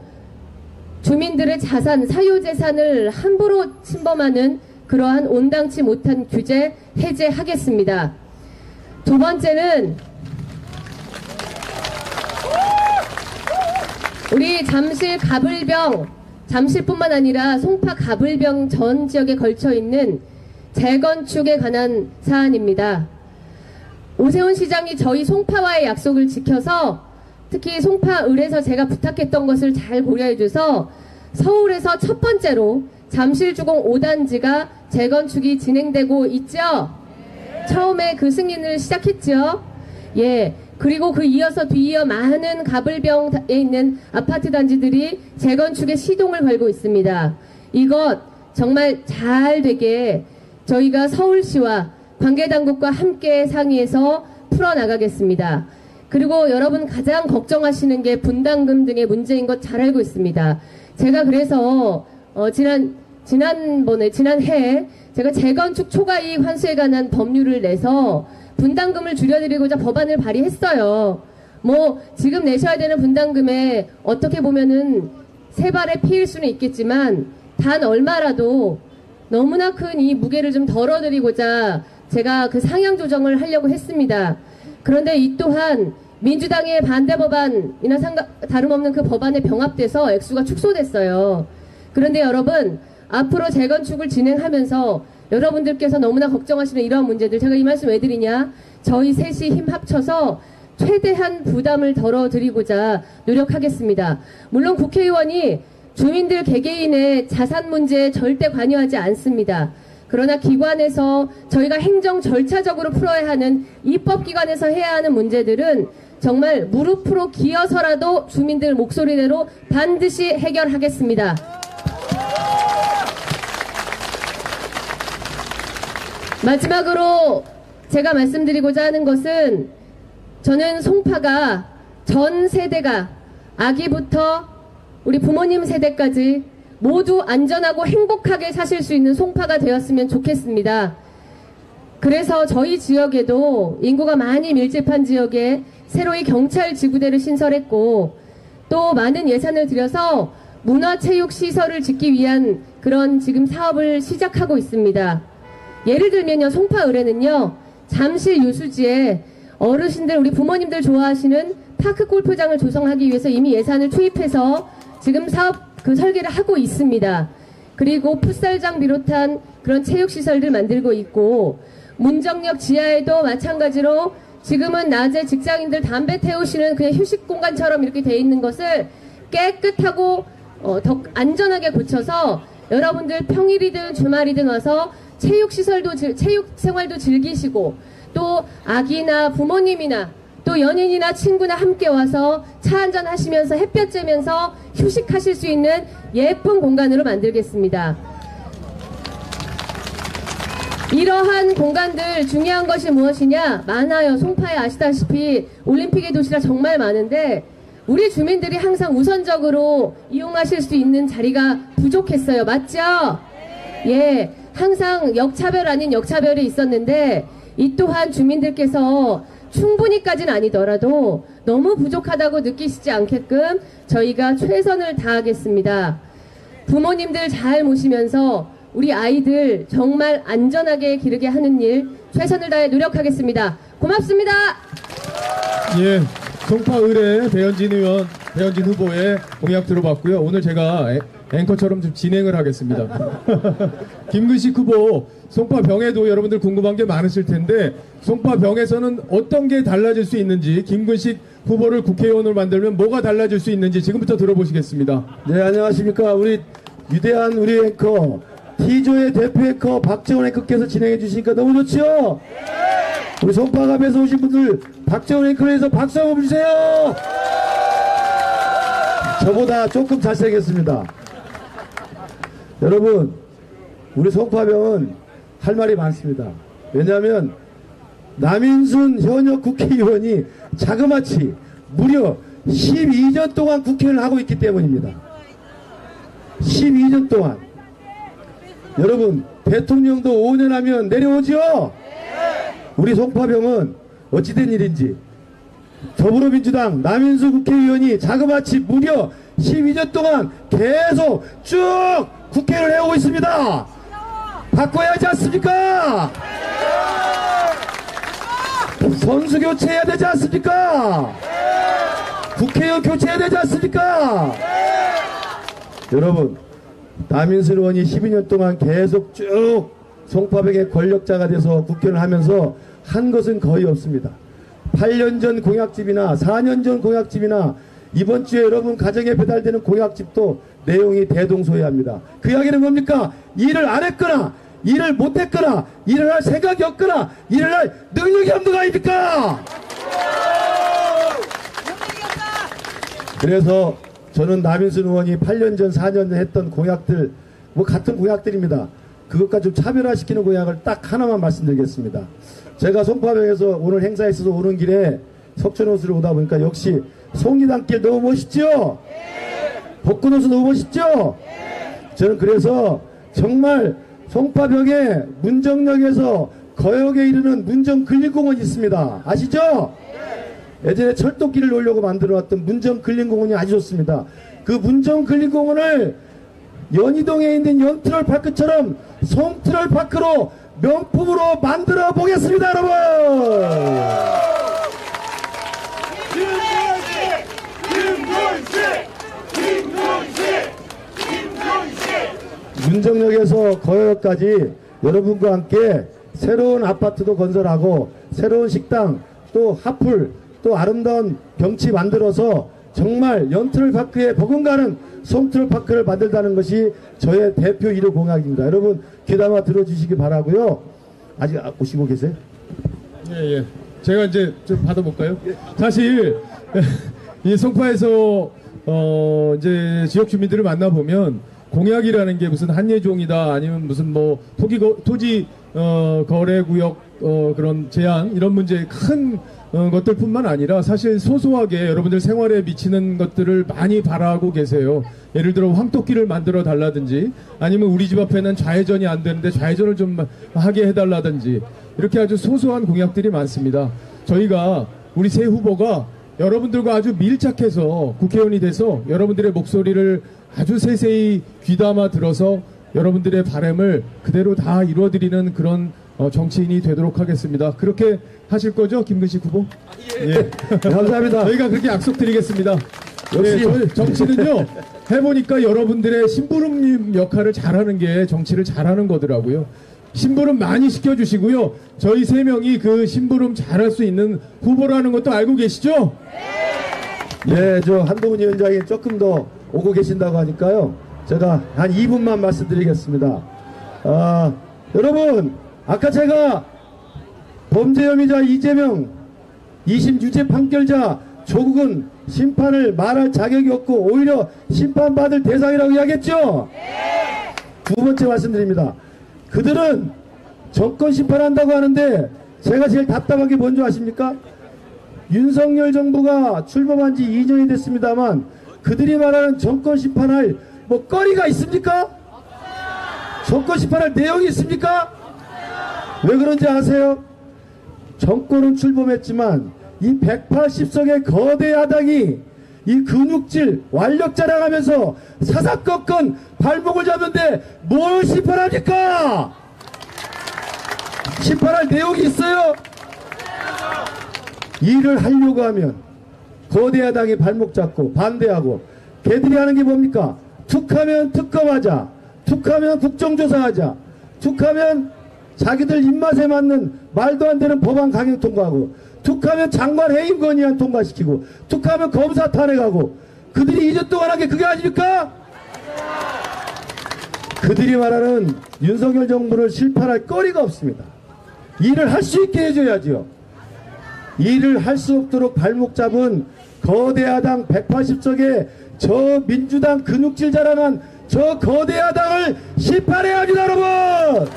S4: 주민들의 자산, 사유재산을 함부로 침범하는 그러한 온당치 못한 규제 해제하겠습니다. 두 번째는 우리 잠실 가불병, 잠실뿐만 아니라 송파 가불병 전 지역에 걸쳐 있는 재건축에 관한 사안입니다. 오세훈 시장이 저희 송파와의 약속을 지켜서 특히 송파을에서 제가 부탁했던 것을 잘 고려해줘서 서울에서 첫 번째로 잠실주공 5단지가 재건축이 진행되고 있죠. 처음에 그 승인을 시작했죠. 예. 그리고 그 이어서 뒤이어 많은 가불병에 있는 아파트 단지들이 재건축에 시동을 걸고 있습니다. 이것 정말 잘 되게 저희가 서울시와 관계당국과 함께 상의해서 풀어나가겠습니다. 그리고 여러분 가장 걱정하시는 게 분담금 등의 문제인 것 잘 알고 있습니다. 제가 그래서 지난해 제가 재건축 초과이익 환수에 관한 법률을 내서 분담금을 줄여드리고자 법안을 발의했어요. 뭐 지금 내셔야 되는 분담금에 어떻게 보면은 세 발의 피일 수는 있겠지만 단 얼마라도 너무나 큰 이 무게를 좀 덜어드리고자 제가 그 상향 조정을 하려고 했습니다. 그런데 이 또한 민주당의 반대 법안이나 다름없는 그 법안에 병합돼서 액수가 축소됐어요. 그런데 여러분 앞으로 재건축을 진행하면서 여러분들께서 너무나 걱정하시는 이러한 문제들 제가 이 말씀 왜 드리냐, 저희 셋이 힘 합쳐서 최대한 부담을 덜어드리고자 노력하겠습니다. 물론 국회의원이 주민들 개개인의 자산 문제에 절대 관여하지 않습니다. 그러나 기관에서 저희가 행정 절차적으로 풀어야 하는 입법기관에서 해야 하는 문제들은 정말 무릎으로 기어서라도 주민들 목소리대로 반드시 해결하겠습니다. 마지막으로 제가 말씀드리고자 하는 것은 저는 송파가 전 세대가 아기부터 우리 부모님 세대까지 모두 안전하고 행복하게 사실 수 있는 송파가 되었으면 좋겠습니다. 그래서 저희 지역에도 인구가 많이 밀집한 지역에 새로이 경찰 지구대를 신설했고 또 많은 예산을 들여서 문화체육시설을 짓기 위한 그런 지금 사업을 시작하고 있습니다. 예를 들면요, 송파을에는요, 잠실 유수지에 어르신들, 우리 부모님들 좋아하시는 파크 골프장을 조성하기 위해서 이미 예산을 투입해서 지금 사업 설계를 하고 있습니다. 그리고 풋살장 비롯한 그런 체육시설들 만들고 있고, 문정역 지하에도 마찬가지로 지금은 낮에 직장인들 담배 태우시는 그냥 휴식 공간처럼 이렇게 돼 있는 것을 깨끗하고 더 안전하게 고쳐서 여러분들 평일이든 주말이든 와서 체육 생활도 즐기시고 또 아기나 부모님이나 또 연인이나 친구나 함께 와서 차 한잔 하시면서 햇볕 쬐면서 휴식하실 수 있는 예쁜 공간으로 만들겠습니다. 이러한 공간들 중요한 것이 무엇이냐? 많아요. 송파에 아시다시피 올림픽의 도시라 정말 많은데 우리 주민들이 항상 우선적으로 이용하실 수 있는 자리가 부족했어요. 맞죠? 예, 항상 역차별 아닌 역차별이 있었는데 이 또한 주민들께서 충분히까지는 아니더라도 너무 부족하다고 느끼시지 않게끔 저희가 최선을 다하겠습니다. 부모님들 잘 모시면서 우리 아이들 정말 안전하게 기르게 하는 일 최선을 다해 노력하겠습니다. 고맙습니다.
S6: 예, 송파을의 배현진 후보의 공약 들어봤고요. 오늘 제가 앵커처럼 좀 진행을 하겠습니다. 김근식 후보, 송파병에도 여러분들 궁금한 게 많으실 텐데 송파병에서는 어떤 게 달라질 수 있는지, 김근식 후보를 국회의원으로 만들면 뭐가 달라질 수 있는지 지금부터 들어보시겠습니다.
S5: 네, 안녕하십니까. 우리 위대한 우리 앵커, T조의 대표 앵커 박재원 앵커께서 진행해 주시니까 너무 좋죠? 우리 송파갑에서 오신 분들 박재원 앵커를 위해서 박수 한번 주세요. 저보다 조금 잘생겼습니다. 여러분, 우리 송파병은 할 말이 많습니다. 왜냐하면 남인순 현역 국회의원이 자그마치 무려 12년 동안 국회의원을 하고 있기 때문입니다. 12년 동안. 여러분, 대통령도 5년 하면 내려오죠? 우리 송파병은 어찌된 일인지 더불어민주당 남인수 국회의원이 자그마치 무려 12년 동안 계속 쭉 국회를 해오고 있습니다. 바꿔야 하지 않습니까? 선수 교체해야 되지 않습니까? 국회의원 교체해야 되지 않습니까? 여러분, 남인수 의원이 12년 동안 계속 쭉 송파병의 권력자가 돼서 국회를 하면서 한 것은 거의 없습니다. 8년 전 공약집이나 4년 전 공약집이나 이번 주에 여러분 가정에 배달되는 공약집도 내용이 대동소이합니다. 그 이야기는 뭡니까? 일을 안 했거나 일을 못했거나 일을 할 생각이 없거나 일을 할 능력이 없는 거 아닙니까? 그래서 저는 남인순 의원이 8년 전 4년 전 했던 공약들 뭐 같은 공약들입니다. 그것과 좀 차별화시키는 공약을 딱 하나만 말씀드리겠습니다. 제가 송파병에서 오늘 행사에 있어서 오는 길에 석촌호수를 오다 보니까 역시 송리단길 너무 멋있죠? 벚꽃호수 너무 멋있죠? 저는 그래서 정말 송파병에 문정역에서 거역에 이르는 문정근린공원이 있습니다. 아시죠? 예전에 철도길을 놓으려고 만들어놨던 문정근린공원이 아주 좋습니다. 그 문정근린공원을 연희동에 있는 연트럴파크처럼 송트럴파크로 명품으로 만들어 보겠습니다, 여러분! 문정역에서 거역까지 여러분과 함께 새로운 아파트도 건설하고 새로운 식당 또 핫플 또 아름다운 경치 만들어서 정말 연트럴파크에 버금가는 송트럴파크를 만들다는 것이 저의 대표 1호 공약입니다. 여러분 귀담아 들어주시기 바라고요. 아직 오시고 계세요?
S6: 예. 제가 이제 좀 받아볼까요? 사실 이 송파에서 이제 지역 주민들을 만나보면 공약이라는 게 무슨 한예종이다 아니면 무슨 뭐 토지 거래구역 그런 제한 이런 문제 큰 것들뿐만 아니라 사실 소소하게 여러분들 생활에 미치는 것들을 많이 바라고 계세요. 예를 들어 황토길을 만들어 달라든지 아니면 우리 집 앞에는 좌회전이 안 되는데 좌회전을 좀 하게 해달라든지 이렇게 아주 소소한 공약들이 많습니다. 저희가 우리 새 후보가 여러분들과 아주 밀착해서 국회의원이 돼서 여러분들의 목소리를 아주 세세히 귀담아 들어서 여러분들의 바람을 그대로 다 이루어드리는 그런 정치인이 되도록 하겠습니다. 그렇게 하실 거죠, 김근식 후보?
S5: 예. 감사합니다.
S6: 저희가 그렇게 약속드리겠습니다.
S5: 역시
S6: 정치는요, 해보니까 여러분들의 심부름 역할을 잘하는 게 정치를 잘하는 거더라고요. 심부름 많이 시켜주시고요. 저희 3명이 그 심부름 잘할 수 있는 후보라는 것도 알고 계시죠?
S5: 네, 저 한동훈 위원장이 조금 더 오고 계신다고 하니까요. 제가 한 2분만 말씀드리겠습니다. 여러분, 아까 제가 범죄 혐의자 이재명, 2심 유죄 판결자 조국은 심판을 말할 자격이 없고 오히려 심판받을 대상이라고 이야기했죠? 두 번째 말씀드립니다. 그들은 정권 심판한다고 하는데 제가 제일 답답한 게 뭔지 아십니까? 윤석열 정부가 출범한 지 2년이 됐습니다만 그들이 말하는 정권 심판할 뭐 거리가 있습니까? 정권 심판할 내용이 있습니까? 왜 그런지 아세요? 정권은 출범했지만 이 180석의 거대 야당이 이 근육질 완력 자랑하면서 사사건건 발목을 잡는데 뭘 심판합니까? 심판할 내용이 있어요? 일을 하려고 하면 거대 야당이 발목 잡고 반대하고 걔들이 하는 게 뭡니까? 툭하면 특검하자, 툭하면 국정조사하자, 툭하면 자기들 입맛에 맞는 말도 안 되는 법안 강행 통과하고 툭하면 장관 해임 건의안 통과시키고 툭하면 검사 탄핵하고 그들이 2년 동안 한 게 그게 아닙니까? 그들이 말하는 윤석열 정부를 실판할 거리가 없습니다. 일을 할 수 있게 해줘야죠. 일을 할 수 없도록 발목 잡은 거대 야당 180석의 저 민주당 근육질 자랑한 저 거대 야당을 심판해야 합니다, 여러분!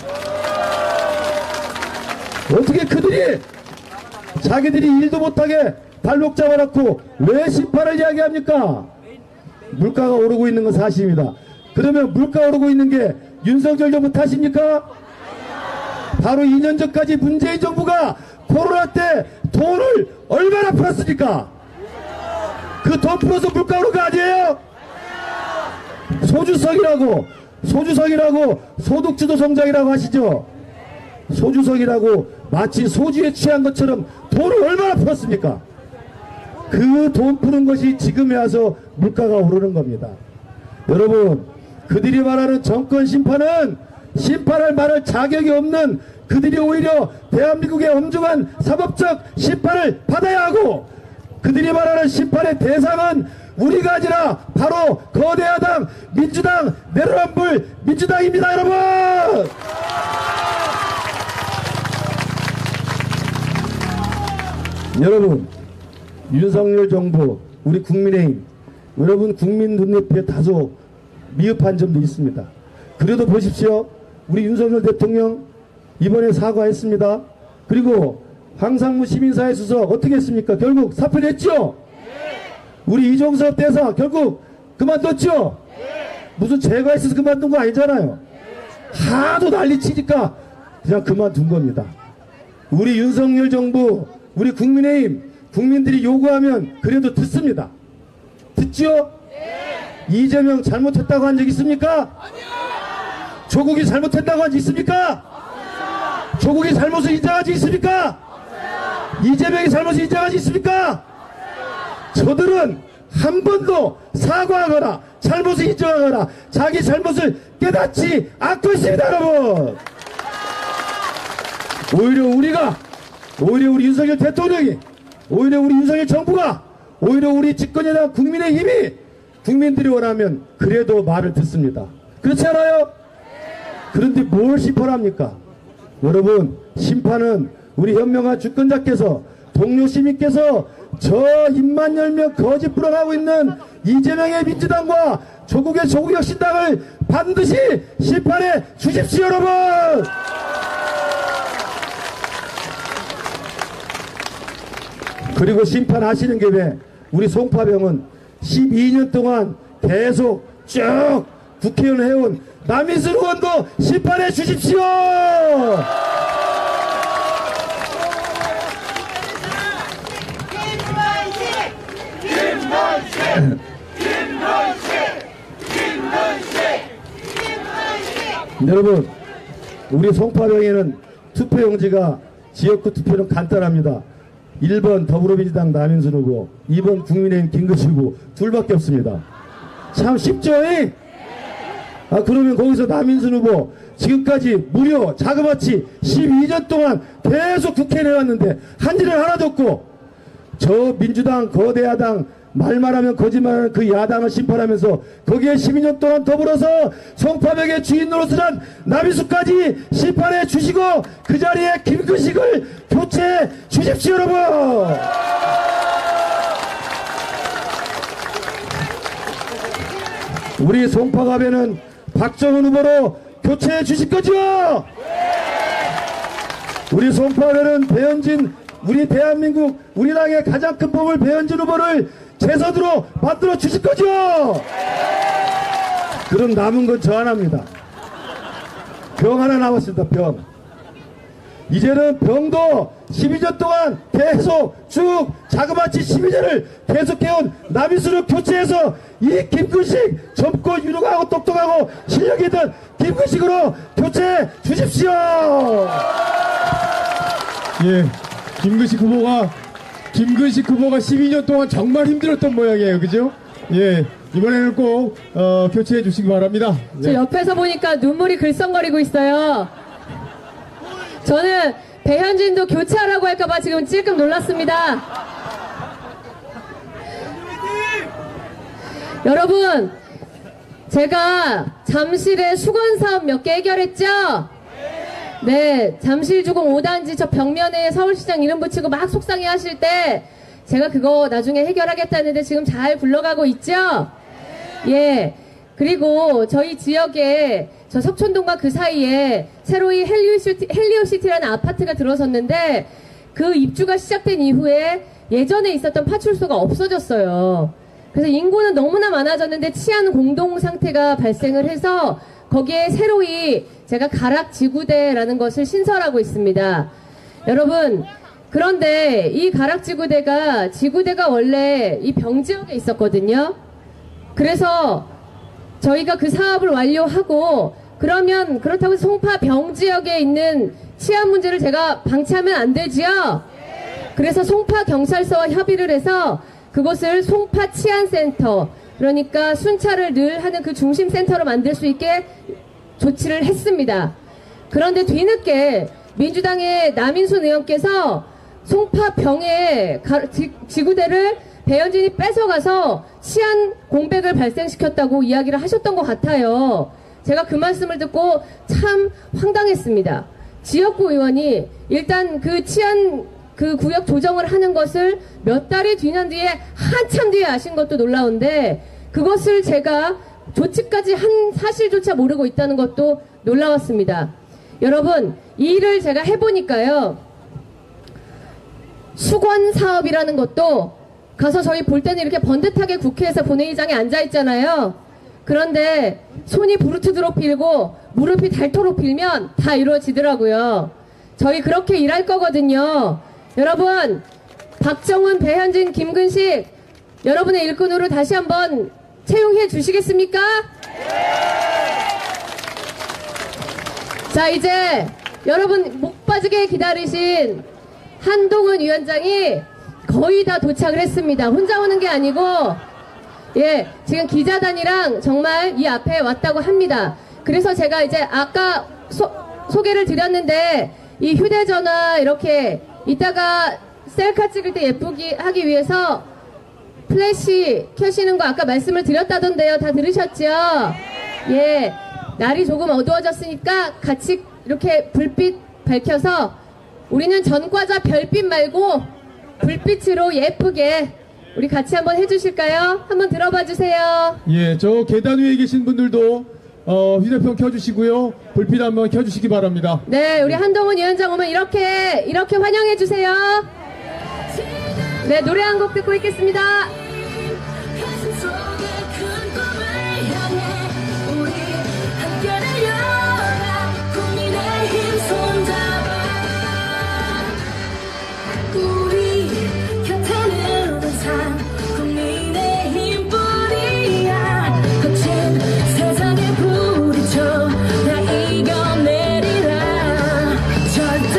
S5: 어떻게 그들이 자기들이 일도 못하게 발목 잡아놓고 왜 심판을 이야기합니까? 물가가 오르고 있는 건 사실입니다. 그러면 물가 오르고 있는 게 윤석열 정부 탓입니까? 바로 2년 전까지 문재인 정부가 코로나 때 돈을 얼마나 풀었습니까? 그 돈 풀어서 물가 오른 거 아니에요? 소주성이라고 소득주도 성장이라고 하시죠? 소주성이라고 마치 소주에 취한 것처럼 돈을 얼마나 풀었습니까? 그 돈 푸는 것이 지금에 와서 물가가 오르는 겁니다. 여러분, 그들이 말하는 정권 심판은 심판할 말할 자격이 없는, 그들이 오히려 대한민국의 엄중한 사법적 심판을 받아야 하고, 그들이 말하는 심판의 대상은 우리가 아니라 바로 거대 야당 민주당, 내로남불 민주당입니다. 여러분, 여러분, 윤석열 정부, 우리 국민의힘, 여러분 국민 눈높이에 다소 미흡한 점도 있습니다. 그래도 보십시오. 우리 윤석열 대통령 이번에 사과했습니다. 그리고 황상무 시민사회 수석 어떻게 했습니까? 결국 사표냈죠? 우리 이종섭 대사 결국 그만뒀죠? 무슨 죄가 있어서 그만둔 거 아니잖아요. 하도 난리치니까 그냥 그만둔 겁니다. 우리 윤석열 정부, 우리 국민의힘, 국민들이 요구하면 그래도 듣습니다. 듣죠? 이재명 잘못했다고 한 적 있습니까? 조국이 잘못했다고 한 적 있습니까? 조국이 잘못을 인정한 적 있습니까? 이재명이 잘못을 인정한 적 있습니까? 저들은 한 번도 사과하거나 잘못을 인정하거나 자기 잘못을 깨닫지 않고 있습니다. 여러분, 오히려 우리 윤석열 대통령이, 오히려 우리 윤석열 정부가, 오히려 우리 집권여당 국민의힘이 국민들이 원하면 그래도 말을 듣습니다. 그렇지 않아요? 그런데 뭘 심판합니까? 여러분, 심판은 우리 현명한 주권자께서, 동료 시민께서 저 입만 열면 거짓 불어가고 있는 이재명의 민주당과 조국의 조국혁신당을 반드시 심판해 주십시오. 여러분, 그리고 심판하시는 김에 우리 송파병은 12년 동안 계속 쭉 국회의원 해온 남인순 의원도 심판해 주십시오. 여러분, 우리 송파병에는 투표용지가 지역구 투표는 간단합니다. 1번 더불어민주당 남인순 후보, 2번 국민의힘 김근식 후보, 둘밖에 없습니다. 참 쉽죠? 그러면 거기서 남인순 후보 지금까지 무려 자그마치 12년 동안 계속 국회에 내왔는데 한 일은 하나도 없고, 저 민주당 거대 야당 말하면 거짓말하는 그 야당을 심판하면서 거기에 12년 동안 더불어서 송파병의 주인 노릇을 남인순까지 심판해 주시고 그 자리에 김근식을 교체해 주십시오. 여러분, 우리 송파갑에는 박정훈 후보로 교체해 주실 거죠? 우리 송파갑에는 배현진, 우리 대한민국 우리 당의 가장 큰 보물 배현진 후보를 재선으로 만들어 주실 거죠? 그럼 남은 건 저 하나입니다. 병 하나 남았습니다. 병. 이제는 병도 12년 동안 계속 쭉 자그마치 12년을 계속해온 남인순을 교체해서 이 김근식 젊고 유능하고 똑똑하고 실력이 있는 김근식으로 교체해 주십시오.
S6: 예, 김근식 후보가 12년 동안 정말 힘들었던 모양이에요. 그죠? 예, 이번에는 꼭 교체해 주시기 바랍니다.
S4: 저
S6: 네.
S4: 옆에서 보니까 눈물이 글썽거리고 있어요. 저는 배현진도 교체하라고 할까봐 지금 찔끔 놀랐습니다. 여러분, 제가 잠실에 수건사업 몇 개 해결했죠? 네, 잠실주공 5단지 저 벽면에 서울시장 이름 붙이고 막 속상해 하실 때 제가 그거 나중에 해결하겠다는데 지금 잘 굴러가고 있죠? 예. 그리고 저희 지역에 저 석촌동과 그 사이에 새로이 헬리오시티라는 아파트가 들어섰는데 그 입주가 시작된 이후에 예전에 있었던 파출소가 없어졌어요. 그래서 인구는 너무나 많아졌는데 치안 공동 상태가 발생을 해서 거기에 새로이 제가 가락지구대라는 것을 신설하고 있습니다. 여러분, 그런데 이 가락지구대가 원래 이 병지역에 있었거든요. 그래서 저희가 그 사업을 완료하고 그러면 그렇다고 송파 병지역에 있는 치안 문제를 제가 방치하면 안 되지요? 그래서 송파 경찰서와 협의를 해서 그곳을 송파 치안센터, 그러니까 순찰을 늘 하는 그 중심센터로 만들 수 있게 조치를 했습니다. 그런데 뒤늦게 민주당의 남인순 의원께서 송파 병의 지구대를 배현진이 뺏어가서 치안 공백을 발생시켰다고 이야기를 하셨던 것 같아요. 제가 그 말씀을 듣고 참 황당했습니다. 지역구 의원이 일단 그 치안 그 구역 조정을 하는 것을 몇 달이 뒤년 뒤에 한참 뒤에 아신 것도 놀라운데 그것을 제가 조치까지 한 사실조차 모르고 있다는 것도 놀라웠습니다. 여러분, 이 일을 제가 해보니까요. 수건 사업이라는 것도 가서 저희 볼 때는 이렇게 번듯하게 국회에서 본회의장에 앉아있잖아요. 그런데 손이 부르트도록 빌고 무릎이 닳도록 빌면 다 이루어지더라고요. 저희 그렇게 일할 거거든요. 여러분, 박정훈, 배현진, 김근식 여러분의 일꾼으로 다시 한번 채용해 주시겠습니까? 자, 이제 여러분 목 빠지게 기다리신 한동훈 위원장이 거의 다 도착을 했습니다. 혼자 오는 게 아니고 지금 기자단이랑 정말 이 앞에 왔다고 합니다. 그래서 제가 이제 아까 소개를 드렸는데 이 휴대전화 이렇게 이따가 셀카 찍을 때 예쁘게 하기 위해서 플래시 켜시는 거 아까 말씀을 드렸다던데요. 다 들으셨죠? 예, 날이 조금 어두워졌으니까 같이 이렇게 불빛 밝혀서 우리는 전과자 별빛 말고 불빛으로 예쁘게 우리 같이 한번 해주실까요? 한번 들어봐 주세요.
S6: 예, 저 계단 위에 계신 분들도 휴대폰 켜주시고요. 불빛 한번 켜주시기 바랍니다.
S4: 네, 우리 한동훈 위원장 오면 이렇게 환영해 주세요. 네, 노래 한 곡 듣고 있겠습니다.
S3: 가슴 속에 큰 꿈을 향해 우리 함께 달려가 국민의힘 손잡아 우리 곁에는 항상 국민의힘 뿐이야 거친 세상에 부딪혀 나 이겨내리라 절대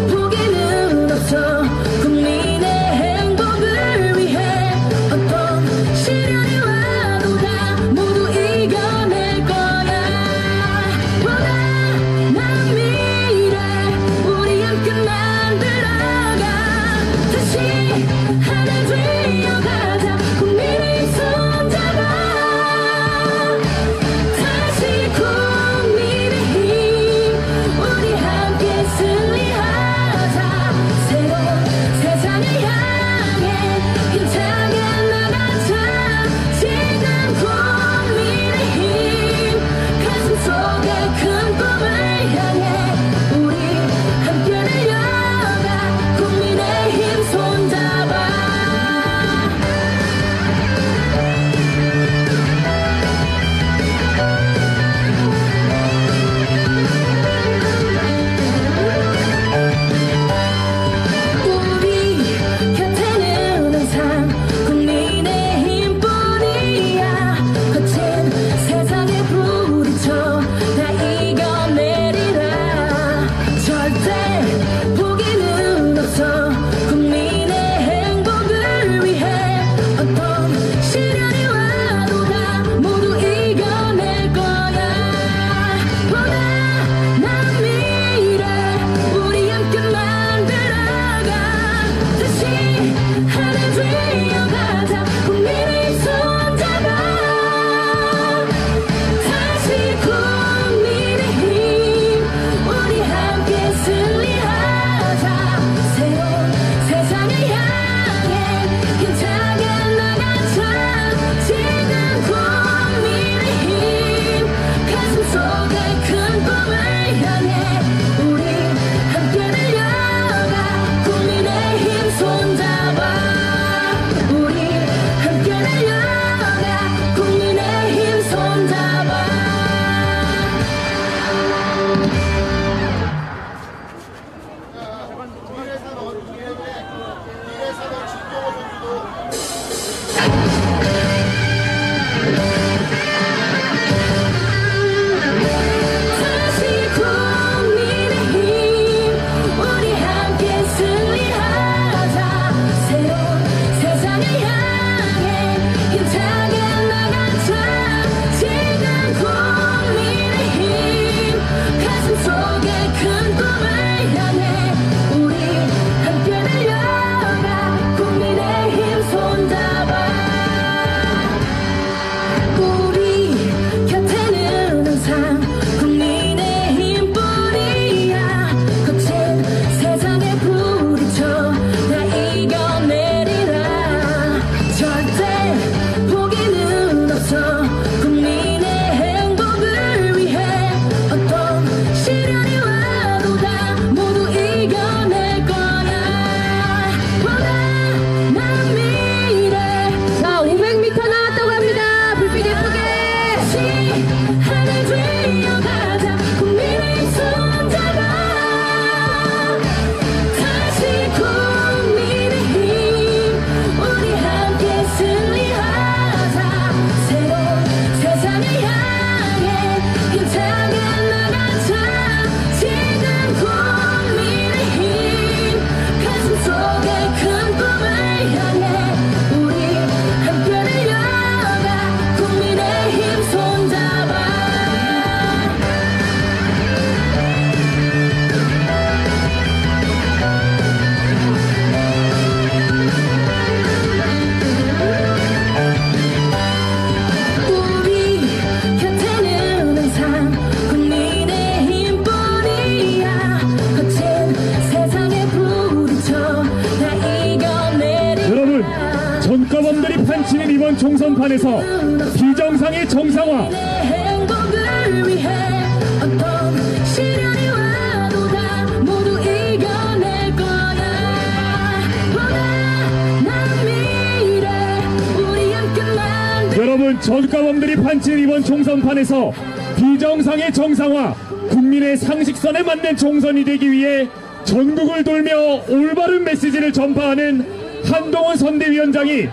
S3: 포기는 없어 국민의 행복을 위해
S1: 펼치는 이번 총선판에서 비정상의 정상화,
S3: 내 행복을 위해 어떤 시련이 와도 다 모두 이겨낼 거야. 보다 미래 우리 함께 만들.
S1: 여러분, 저주가범들이 판치는 이번 총선판에서 비정상의 정상화, 국민의 상식선에 맞는 총선이 되기 위해 전국을 돌며 올바른 메시지를 전파하는 한동훈 선대위원장이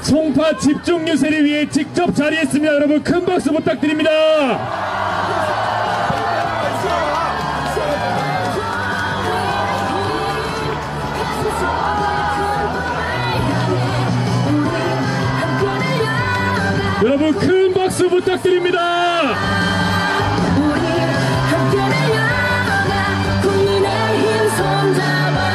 S1: 송파 집중 유세를 위해 직접 자리했습니다. 여러분, 큰 박수 부탁드립니다. 여러분, 큰 박수 부탁드립니다.
S3: 우리 함께 달려가 국민의힘 손잡아.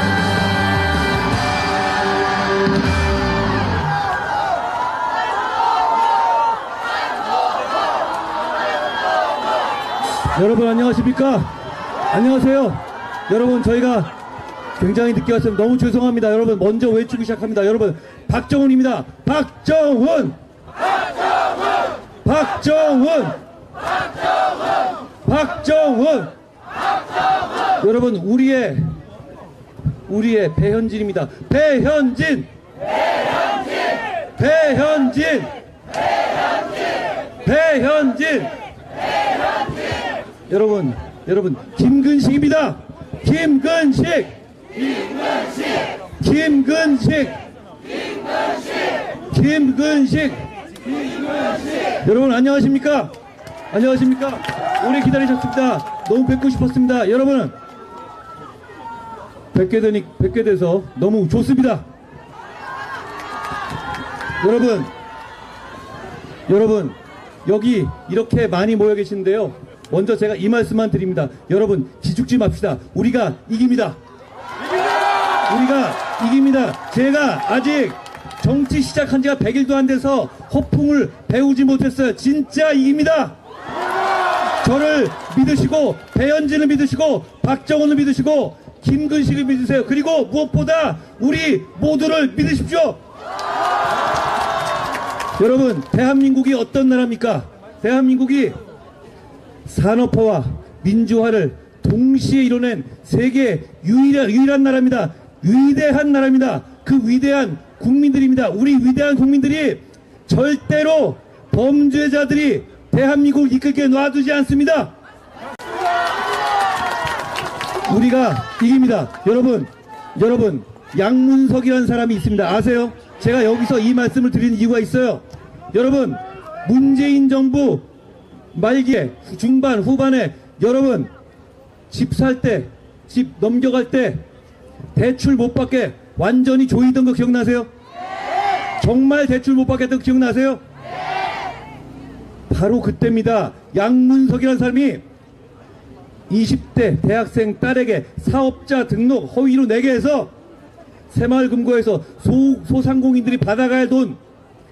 S5: 여러분 안녕하십니까? 안녕하세요. 여러분 저희가 굉장히 늦게 왔으면 너무 죄송합니다. 여러분 먼저 외치기 시작합니다. 여러분 박정훈입니다. 박정훈! 박정훈! 박정훈! 여러분 우리의 배현진입니다. 배현진! 배현진! 배현진! 여러분 김근식입니다. 김근식! 여러분 안녕하십니까? 안녕하십니까? 오래 기다리셨습니다. 너무 뵙고 싶었습니다. 여러분 뵙게 돼서 너무 좋습니다. 여러분 여기 이렇게 많이 모여 계신데요. 먼저 제가 이 말씀만 드립니다. 여러분 기죽지 맙시다. 우리가 이깁니다. 우리가 이깁니다. 제가 아직 정치 시작한 지가 100일도 안 돼서 허풍을 배우지 못했어요. 진짜 이깁니다. 저를 믿으시고 배현진을 믿으시고 박정훈을 믿으시고 김근식을 믿으세요. 그리고 무엇보다 우리 모두를 믿으십시오. 여러분 대한민국이 어떤 나라입니까? 대한민국이 산업화와 민주화를 동시에 이뤄낸 세계 유일한 나라입니다. 위대한 나라입니다. 그 위대한 국민들입니다. 우리 위대한 국민들이 절대로 범죄자들이 대한민국을 이끌게 놔두지 않습니다. 우리가 이깁니다. 여러분 양문석이라는 사람이 있습니다. 아세요? 제가 여기서 이 말씀을 드리는 이유가 있어요. 여러분 문재인 정부 말기에 중반 후반에 여러분 집 살 때 집 넘겨갈 때 대출 못 받게 완전히 조이던 거 기억나세요? 정말 대출 못 받겠던 거 기억나세요? 바로 그때입니다. 양문석이라는 사람이 20대 대학생 딸에게 사업자 등록 허위로 내게 해서 새마을금고에서 소상공인들이 받아가야 할 돈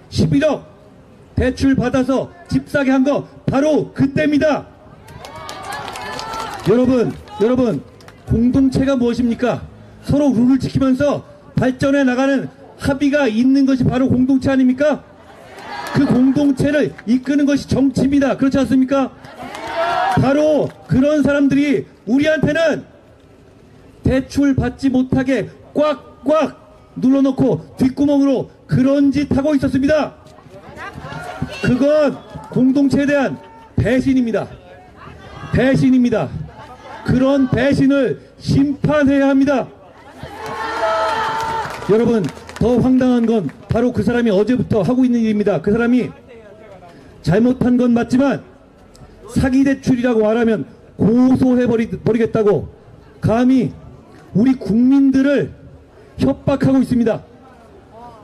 S5: 11억 대출 받아서 집 사게 한 거 바로 그때입니다. 여러분 공동체가 무엇입니까? 서로 룰을 지키면서 발전해 나가는 합의가 있는 것이 바로 공동체 아닙니까? 그 공동체를 이끄는 것이 정치입니다. 그렇지 않습니까? 바로 그런 사람들이 우리한테는 대출 받지 못하게 꽉꽉 눌러놓고 뒷구멍으로 그런 짓 하고 있었습니다. 그건 공동체에 대한 배신입니다. 그런 배신을 심판해야 합니다. 여러분 더 황당한 건 바로 그 사람이 어제부터 하고 있는 일입니다. 그 사람이 잘못한 건 맞지만 사기 대출이라고 말하면 고소해버리겠다고 감히 우리 국민들을 협박하고 있습니다.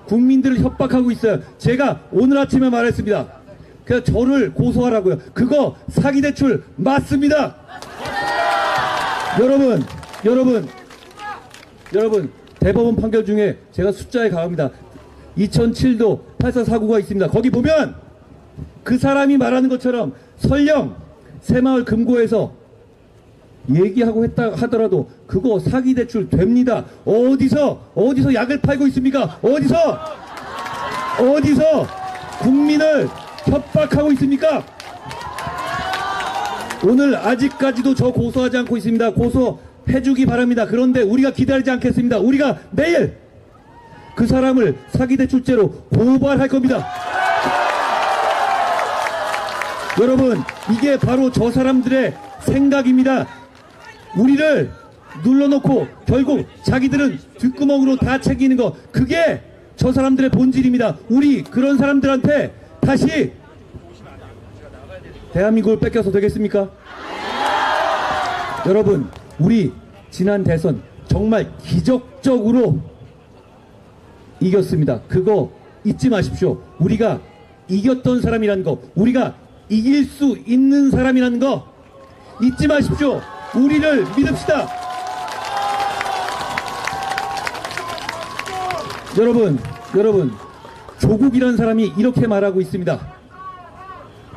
S5: 국민들을 협박하고 있어요. 제가 오늘 아침에 말했습니다. 그냥 저를 고소하라고요. 그거 사기 대출 맞습니다. 여러분 대법원 판결 중에 제가 숫자에 강합니다. 2007도 8449가 있습니다. 거기 보면 그 사람이 말하는 것처럼 설령 새마을 금고에서 얘기하고 했다 하더라도 그거 사기 대출 됩니다. 어디서 약을 팔고 있습니까? 어디서 어디서 국민을 협박하고 있습니까? 오늘 아직까지도 저 고소하지 않고 있습니다. 고소해주기 바랍니다. 그런데 우리가 기다리지 않겠습니다. 우리가 내일 그 사람을 사기대출죄로 고발할 겁니다. 여러분, 이게 바로 저 사람들의 생각입니다. 우리를 눌러놓고 결국 자기들은 뒷구멍으로 다 챙기는 거, 그게 저 사람들의 본질입니다. 우리 그런 사람들한테 다시 대한민국을 뺏겨서 되겠습니까? 여러분, 우리 지난 대선 정말 기적적으로 이겼습니다. 그거 잊지 마십시오. 우리가 이겼던 사람이라는 거, 우리가 이길 수 있는 사람이라는 거 잊지 마십시오. 우리를 믿읍시다. 여러분, 조국이라는 사람이 이렇게 말하고 있습니다.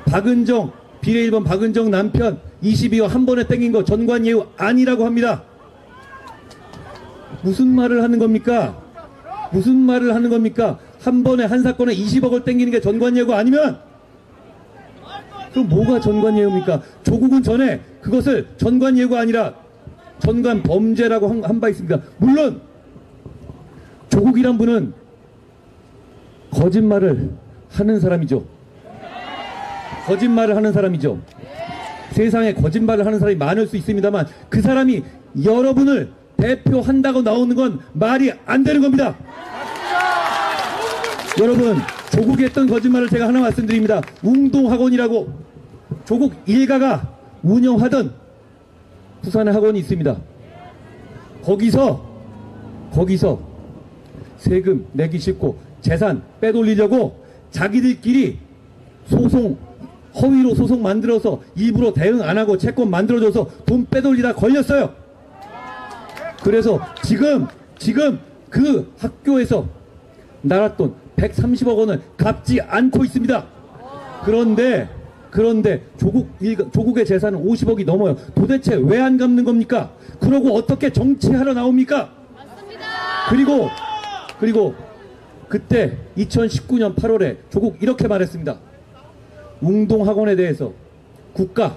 S5: 박은정, 비례 1번 박은정 남편 22호 한 번에 땡긴 거 전관예우 아니라고 합니다. 무슨 말을 하는 겁니까? 무슨 말을 하는 겁니까? 한 번에 한 사건에 20억을 땡기는 게 전관예우가 아니면 그럼 뭐가 전관예우입니까? 조국은 전에 그것을 전관예우가 아니라 전관범죄라고 한 바 있습니다. 물론 조국이란 분은 거짓말을 하는 사람이죠. 거짓말을 하는 사람이죠. 세상에 거짓말을 하는 사람이 많을 수 있습니다만 그 사람이 여러분을 대표한다고 나오는 건 말이 안 되는 겁니다. 여러분, 조국이 했던 거짓말을 제가 하나 말씀드립니다. 웅동학원이라고 조국 일가가 운영하던 부산에 학원이 있습니다. 거기서 세금 내기 쉽고 재산 빼돌리려고 자기들끼리 허위로 소송 만들어서 일부러 대응 안 하고 채권 만들어줘서 돈 빼돌리다 걸렸어요. 그래서 지금 그 학교에서 나랏돈 130억 원을 갚지 않고 있습니다. 그런데 조국의 재산은 50억이 넘어요. 도대체 왜 안 갚는 겁니까? 그러고 어떻게 정치하러 나옵니까? 맞습니다. 그리고 그때 2019년 8월에 조국 이렇게 말했습니다. 웅동학원에 대해서 국가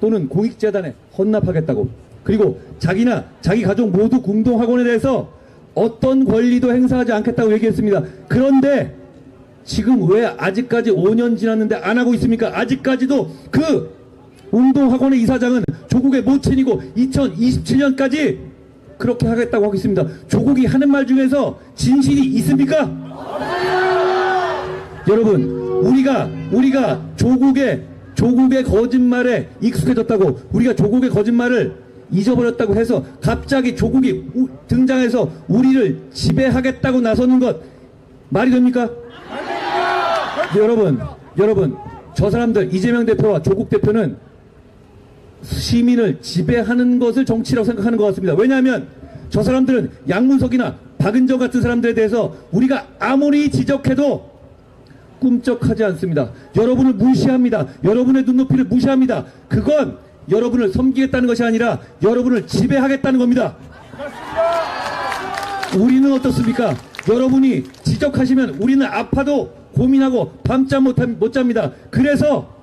S5: 또는 공익재단에 헌납하겠다고. 그리고 자기나 자기 가족 모두 웅동학원에 대해서 어떤 권리도 행사하지 않겠다고 얘기했습니다. 그런데 지금 왜 아직까지 5년 지났는데 안 하고 있습니까? 아직까지도 그 웅동학원의 이사장은 조국의 모친이고 2027년까지 그렇게 하겠다고 하고 있습니다. 조국이 하는 말 중에서 진실이 있습니까? 여러분, 우리가 조국의 거짓말에 익숙해졌다고, 우리가 조국의 거짓말을 잊어버렸다고 해서 갑자기 조국이 등장해서 우리를 지배하겠다고 나서는 것 말이 됩니까? 여러분, 저 사람들 이재명 대표와 조국 대표는 시민을 지배하는 것을 정치라고 생각하는 것 같습니다. 왜냐하면 저 사람들은 양문석이나 박은정 같은 사람들에 대해서 우리가 아무리 지적해도 꿈쩍하지 않습니다. 여러분을 무시합니다. 여러분의 눈높이를 무시합니다. 그건 여러분을 섬기겠다는 것이 아니라 여러분을 지배하겠다는 겁니다. 우리는 어떻습니까? 여러분이 지적하시면 우리는 아파도 고민하고 밤잠 못 잡니다. 그래서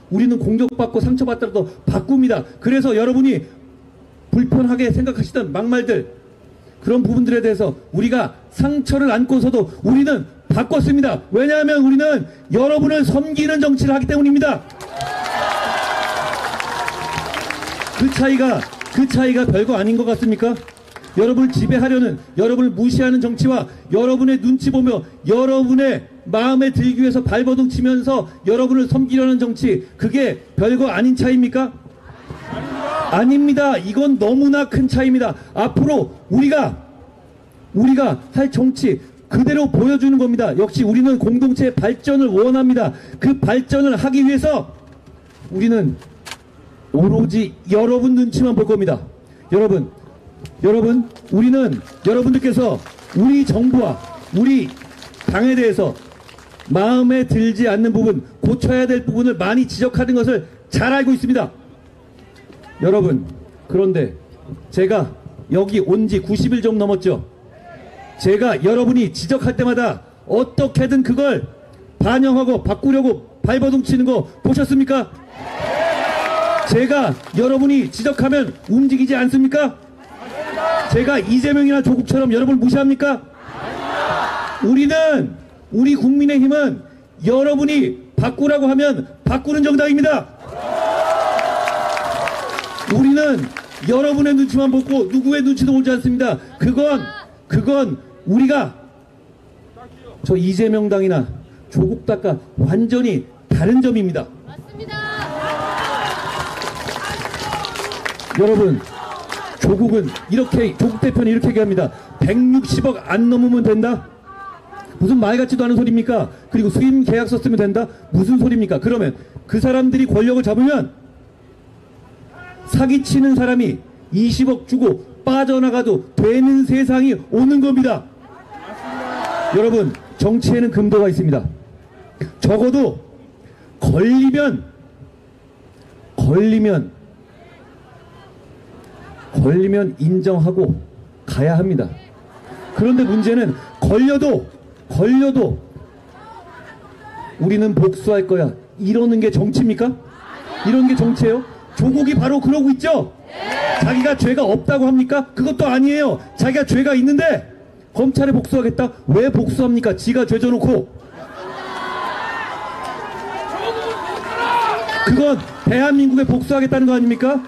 S5: 우리는 공격받고 상처받더라도 바꿉니다. 그래서 여러분이 불편하게 생각하시던 막말들, 그런 부분들에 대해서 우리가 상처를 안고서도 우리는 바꿨습니다. 왜냐하면 우리는 여러분을 섬기는 정치를 하기 때문입니다. 그 차이가 별거 아닌 것 같습니까? 여러분을 지배하려는, 여러분을 무시하는 정치와 여러분의 눈치 보며 여러분의 마음에 들기 위해서 발버둥 치면서 여러분을 섬기려는 정치, 그게 별거 아닌 차이입니까? 아닙니다. 이건 너무나 큰 차이입니다. 앞으로 우리가 할 정치 그대로 보여주는 겁니다. 역시 우리는 공동체의 발전을 원합니다. 그 발전을 하기 위해서 우리는 오로지 여러분 눈치만 볼 겁니다. 여러분, 우리는 여러분들께서 우리 정부와 우리 당에 대해서 마음에 들지 않는 부분, 고쳐야 될 부분을 많이 지적하는 것을 잘 알고 있습니다. 여러분, 그런데 제가 여기 온 지 90일 좀 넘었죠. 제가 여러분이 지적할 때마다
S7: 어떻게든 그걸 반영하고 바꾸려고 발버둥 치는 거 보셨습니까? 제가 여러분이 지적하면 움직이지 않습니까? 제가 이재명이나 조국처럼 여러분 무시합니까? 우리 국민의힘은 여러분이 바꾸라고 하면 바꾸는 정당입니다. 우리는 여러분의 눈치만 보고 누구의 눈치도 보지 않습니다. 그건 우리가 저 이재명 당이나 조국 당과 완전히 다른 점입니다.
S4: 맞습니다.
S7: 여러분, 조국 대표는 이렇게 얘기합니다. 160억 안 넘으면 된다? 무슨 말 같지도 않은 소리입니까? 그리고 수임 계약서 쓰면 된다? 무슨 소리입니까? 그러면 그 사람들이 권력을 잡으면 사기치는 사람이 20억 주고 빠져나가도 되는 세상이 오는 겁니다. 여러분, 정치에는 금도가 있습니다. 적어도 걸리면 인정하고 가야 합니다. 그런데 문제는 걸려도 우리는 복수할 거야 이러는 게 정치입니까? 이런 게 정치예요? 조국이 바로 그러고 있죠? 자기가 죄가 없다고 합니까? 그것도 아니에요. 자기가 죄가 있는데 검찰에 복수하겠다? 왜 복수합니까? 지가 죄 져놓고. 그건 대한민국에 복수하겠다는 거 아닙니까?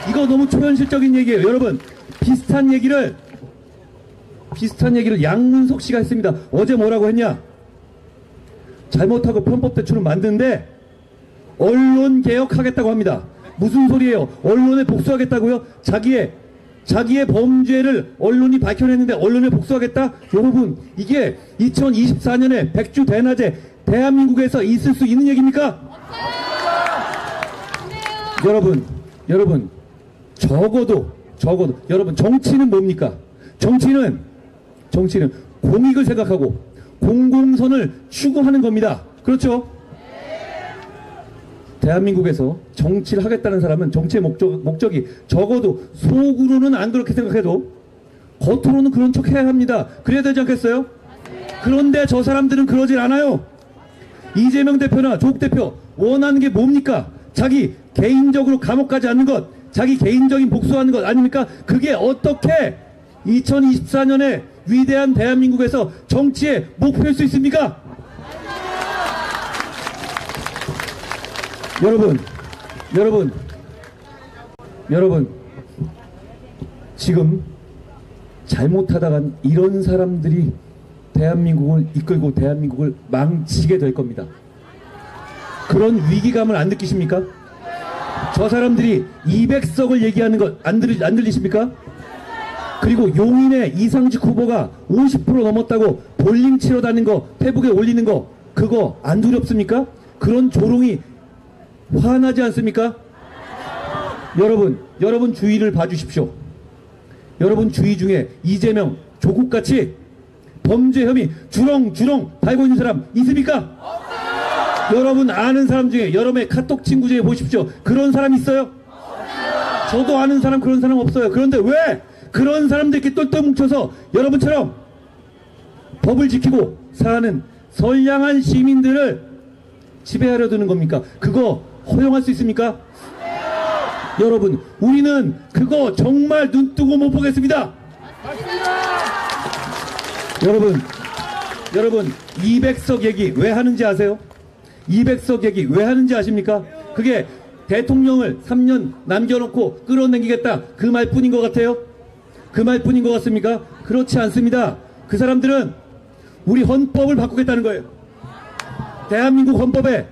S7: 이거 너무 초현실적인 얘기예요. 여러분, 비슷한 얘기를 양문석 씨가 했습니다. 어제 뭐라고 했냐? 잘못하고 편법 대출을 만드는데 언론 개혁하겠다고 합니다. 무슨 소리예요? 언론에 복수하겠다고요? 자기의 범죄를 언론이 밝혀냈는데 언론에 복수하겠다? 여러분, 이게 2024년에 백주 대낮에 대한민국에서 있을 수 있는 얘기입니까? 여러분, 적어도 여러분, 정치는 뭡니까? 정치는 공익을 생각하고 공공선을 추구하는 겁니다. 그렇죠? 대한민국에서 정치를 하겠다는 사람은 정치의 목적이 적어도 속으로는 안 그렇게 생각해도 겉으로는 그런 척 해야 합니다. 그래야 되지 않겠어요? 그런데 저 사람들은 그러질 않아요. 이재명 대표나 조국 대표 원하는 게 뭡니까? 자기 개인적으로 감옥 가지 않는 것, 자기 개인적인 복수하는 것 아닙니까? 그게 어떻게 2024년에 위대한 대한민국에서 정치의 목표일 수 있습니까? 여러분, 지금 잘못하다간 이런 사람들이 대한민국을 이끌고 대한민국을 망치게 될 겁니다. 그런 위기감을 안 느끼십니까? 저 사람들이 200석을 얘기하는 것 안 들리십니까? 그리고 용인의 이상직 후보가 50% 넘었다고 볼링 치러 다니는 거, 페북에 올리는 거, 그거 안 두렵습니까? 그런 조롱이 화나지 않습니까? 여러분 주위를 봐주십시오. 여러분 주위 중에 이재명, 조국같이 범죄 혐의 주렁주렁 달고 있는 사람 있습니까? 여러분 아는 사람 중에, 여러분의 카톡 친구 중에 보십시오. 그런 사람 있어요? 저도 아는 사람, 그런 사람 없어요. 그런데 왜 그런 사람들끼리 똘똘 뭉쳐서 여러분처럼 법을 지키고 사는 선량한 시민들을 지배하려 드는 겁니까? 그거 허용할 수 있습니까? 여러분, 우리는 그거 정말 눈뜨고 못 보겠습니다. 여러분 200석 얘기 왜 하는지 아세요? 200석 얘기 왜 하는지 아십니까? 그게 대통령을 3년 남겨놓고 끌어당기겠다 그 말뿐인 것 같아요? 그 말뿐인 것 같습니까? 그렇지 않습니다. 그 사람들은 우리 헌법을 바꾸겠다는 거예요. 대한민국 헌법의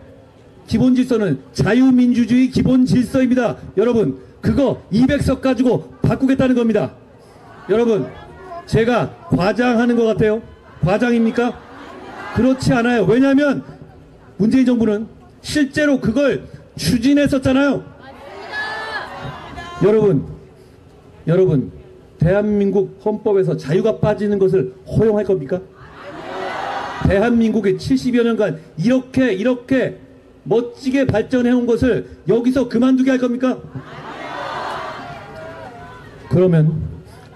S7: 기본 질서는 자유민주주의 기본 질서입니다. 여러분, 그거 200석 가지고 바꾸겠다는 겁니다. 여러분, 제가 과장하는 것 같아요? 과장입니까? 그렇지 않아요. 왜냐하면 문재인 정부는 실제로 그걸 추진했었잖아요. 여러분, 대한민국 헌법에서 자유가 빠지는 것을 허용할 겁니까? 대한민국이 70여 년간 이렇게 멋지게 발전해온 것을 여기서 그만두게 할 겁니까? 그러면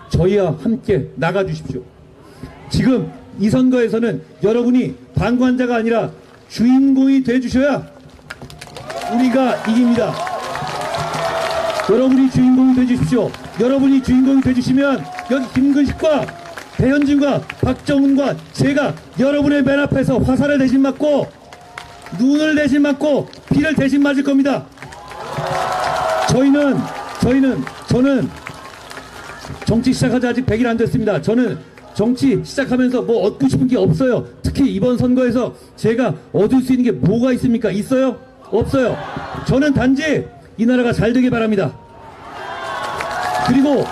S7: 저희와 함께 나가주십시오. 지금 이 선거에서는 여러분이 방관자가 아니라 주인공이 돼주셔야 우리가 이깁니다. 여러분이 주인공이 돼주십시오. 여러분이 주인공이 돼주시면 여기 김근식과 배현진과 박정훈과 제가 여러분의 맨 앞에서 화살을 대신 맞고 눈을 대신 맞고 피를 대신 맞을 겁니다. 저는 정치 시작하지 아직 100일 안 됐습니다. 저는 정치 시작하면서 뭐 얻고 싶은 게 없어요. 특히 이번 선거에서 제가 얻을 수 있는 게 뭐가 있습니까? 있어요? 없어요. 저는 단지 이 나라가 잘 되길 바랍니다. 그리고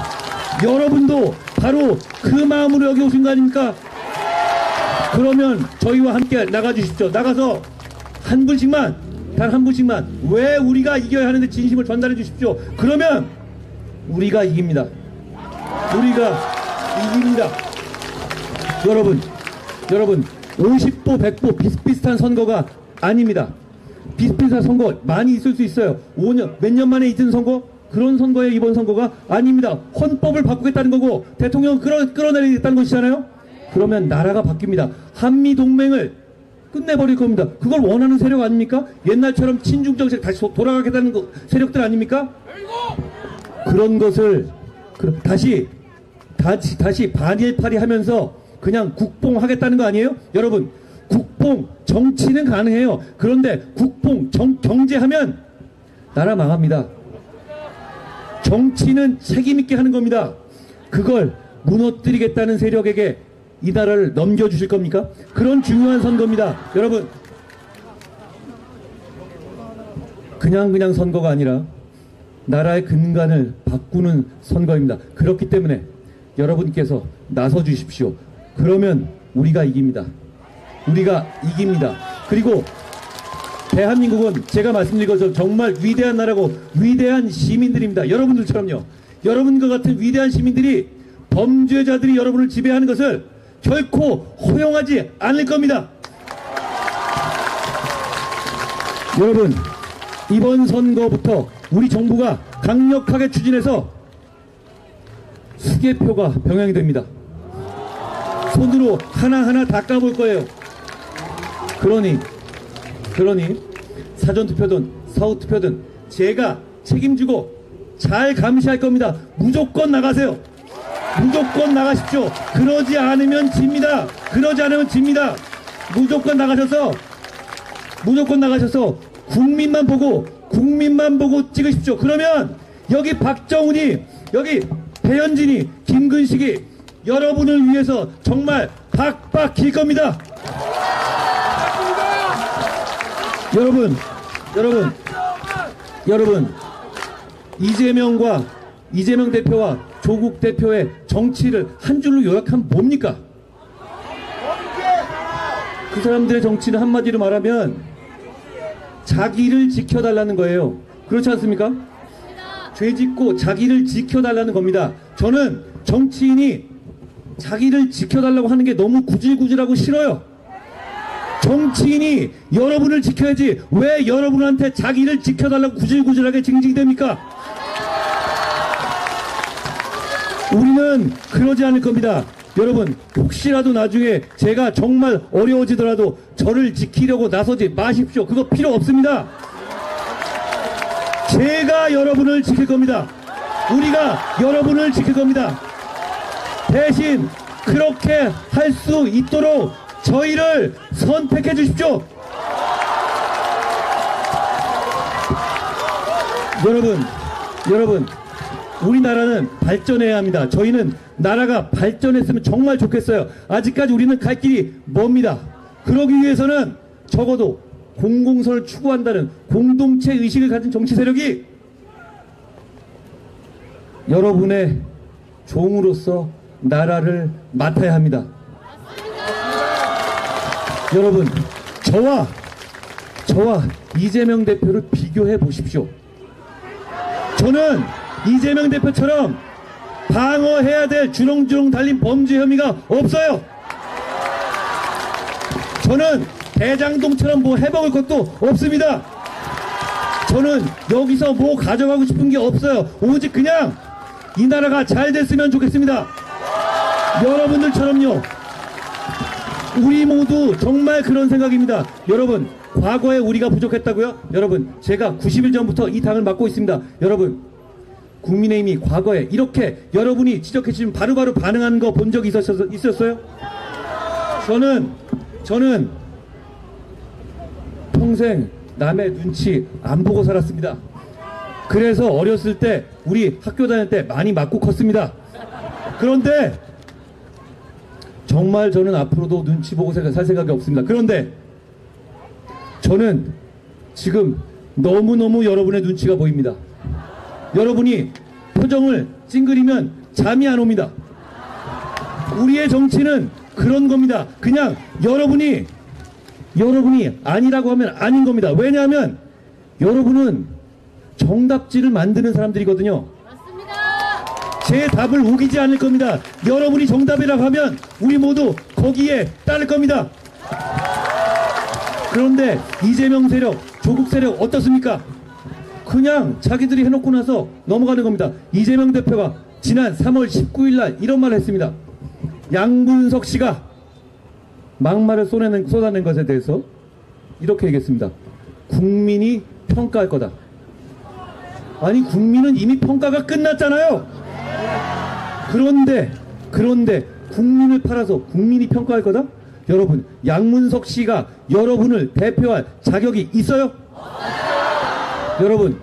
S7: 여러분도 바로 그 마음으로 여기 오신 거 아닙니까? 그러면 저희와 함께 나가주십시오. 나가서 한 분씩만, 단 한 분씩만 왜 우리가 이겨야 하는데 진심을 전달해 주십시오. 그러면 우리가 이깁니다. 우리가 이깁니다. 여러분 50보 100보 비슷비슷한 선거가 아닙니다. 비슷비슷한 선거 많이 있을 수 있어요. 5년 몇 년 만에 있던 선거, 그런 선거에 이번 선거가 아닙니다. 헌법을 바꾸겠다는 거고 대통령을 끌어내리겠다는 것이잖아요. 그러면 나라가 바뀝니다. 한미동맹을 끝내버릴 겁니다. 그걸 원하는 세력 아닙니까? 옛날처럼 친중정책 다시 돌아가겠다는 세력들 아닙니까? 그런 것을 다시 반일파리 하면서 그냥 국뽕하겠다는 거 아니에요? 여러분, 국뽕 정치는 가능해요. 그런데 국뽕 경제하면 나라 망합니다. 정치는 책임있게 하는 겁니다. 그걸 무너뜨리겠다는 세력에게 이 나라를 넘겨주실 겁니까? 그런 중요한 선거입니다. 여러분, 그냥 선거가 아니라 나라의 근간을 바꾸는 선거입니다. 그렇기 때문에 여러분께서 나서 주십시오. 그러면 우리가 이깁니다. 우리가 이깁니다. 그리고 대한민국은 제가 말씀드린 것처럼 정말 위대한 나라고 위대한 시민들입니다. 여러분들처럼요. 여러분과 같은 위대한 시민들이 범죄자들이 여러분을 지배하는 것을 결코 허용하지 않을 겁니다. 여러분, 이번 선거부터 우리 정부가 강력하게 추진해서 수개표가 병행이 됩니다. 손으로 하나하나 다 까볼 거예요. 그러니 사전투표든 사후투표든 제가 책임지고 잘 감시할 겁니다. 무조건 나가세요. 무조건 나가십시오. 그러지 않으면 집니다. 무조건 나가셔서 국민만 보고 찍으십시오. 그러면 여기 박정훈이, 여기 배현진이, 김근식이 여러분을 위해서 정말 박박 길 겁니다. 여러분, 이재명 대표와 조국 대표의 정치를 한 줄로 요약하면 뭡니까? 그 사람들의 정치는 한마디로 말하면 자기를 지켜달라는 거예요. 그렇지 않습니까? 죄 짓고 자기를 지켜달라는 겁니다. 저는 정치인이 자기를 지켜달라고 하는 게 너무 구질구질하고 싫어요. 정치인이 여러분을 지켜야지 왜 여러분한테 자기를 지켜달라고 구질구질하게 징징댑니까? 우리는 그러지 않을 겁니다. 여러분, 혹시라도 나중에 제가 정말 어려워지더라도 저를 지키려고 나서지 마십시오. 그거 필요 없습니다. 제가 여러분을 지킬 겁니다. 우리가 여러분을 지킬 겁니다. 대신 그렇게 할 수 있도록 저희를 선택해 주십시오. 여러분, 우리나라는 발전해야 합니다. 저희는 나라가 발전했으면 정말 좋겠어요. 아직까지 우리는 갈 길이 멉니다. 그러기 위해서는 적어도 공공선을 추구한다는 공동체 의식을 가진 정치 세력이 여러분의 종으로서 나라를 맡아야 합니다. 여러분, 저와 이재명 대표를 비교해 보십시오. 저는 이재명 대표처럼 방어해야 될 주렁주렁 달린 범죄 혐의가 없어요. 저는 대장동처럼 뭐 해먹을 것도 없습니다. 저는 여기서 뭐 가져가고 싶은 게 없어요. 오직 그냥 이 나라가 잘 됐으면 좋겠습니다. 우리 모두 정말 그런 생각입니다. 여러분, 과거에 우리가 부족했다고요? 여러분, 제가 90일 전부터 이 당을 맡고 있습니다. 여러분, 국민의힘이 과거에 이렇게 여러분이 지적해 주시면 바로바로 반응하는 거 본 적이 있었어요? 저는 평생 남의 눈치 안 보고 살았습니다. 그래서 어렸을 때 우리 학교 다닐 때 많이 맞고 컸습니다. 그런데 정말 저는 앞으로도 눈치 보고 살 생각이 없습니다. 그런데 저는 지금 너무너무 여러분의 눈치가 보입니다. 여러분이 표정을 찡그리면 잠이 안 옵니다. 우리의 정치는 그런 겁니다. 그냥 여러분이 아니라고 하면 아닌 겁니다. 왜냐하면 여러분은 정답지를 만드는 사람들이거든요.
S4: 맞습니다.
S7: 제 답을 우기지 않을 겁니다. 여러분이 정답이라고 하면 우리 모두 거기에 따를 겁니다. 그런데 이재명 세력, 조국 세력 어떻습니까? 그냥 자기들이 해놓고 나서 넘어가는 겁니다. 이재명 대표가 지난 3월 19일 날 이런 말을 했습니다. 양문석 씨가 막말을 쏟아낸 것에 대해서 이렇게 얘기했습니다. 국민이 평가할 거다. 아니, 국민은 이미 평가가 끝났잖아요. 그런데 국민을 팔아서 국민이 평가할 거다? 여러분, 양문석 씨가 여러분을 대표할 자격이 있어요? 여러분,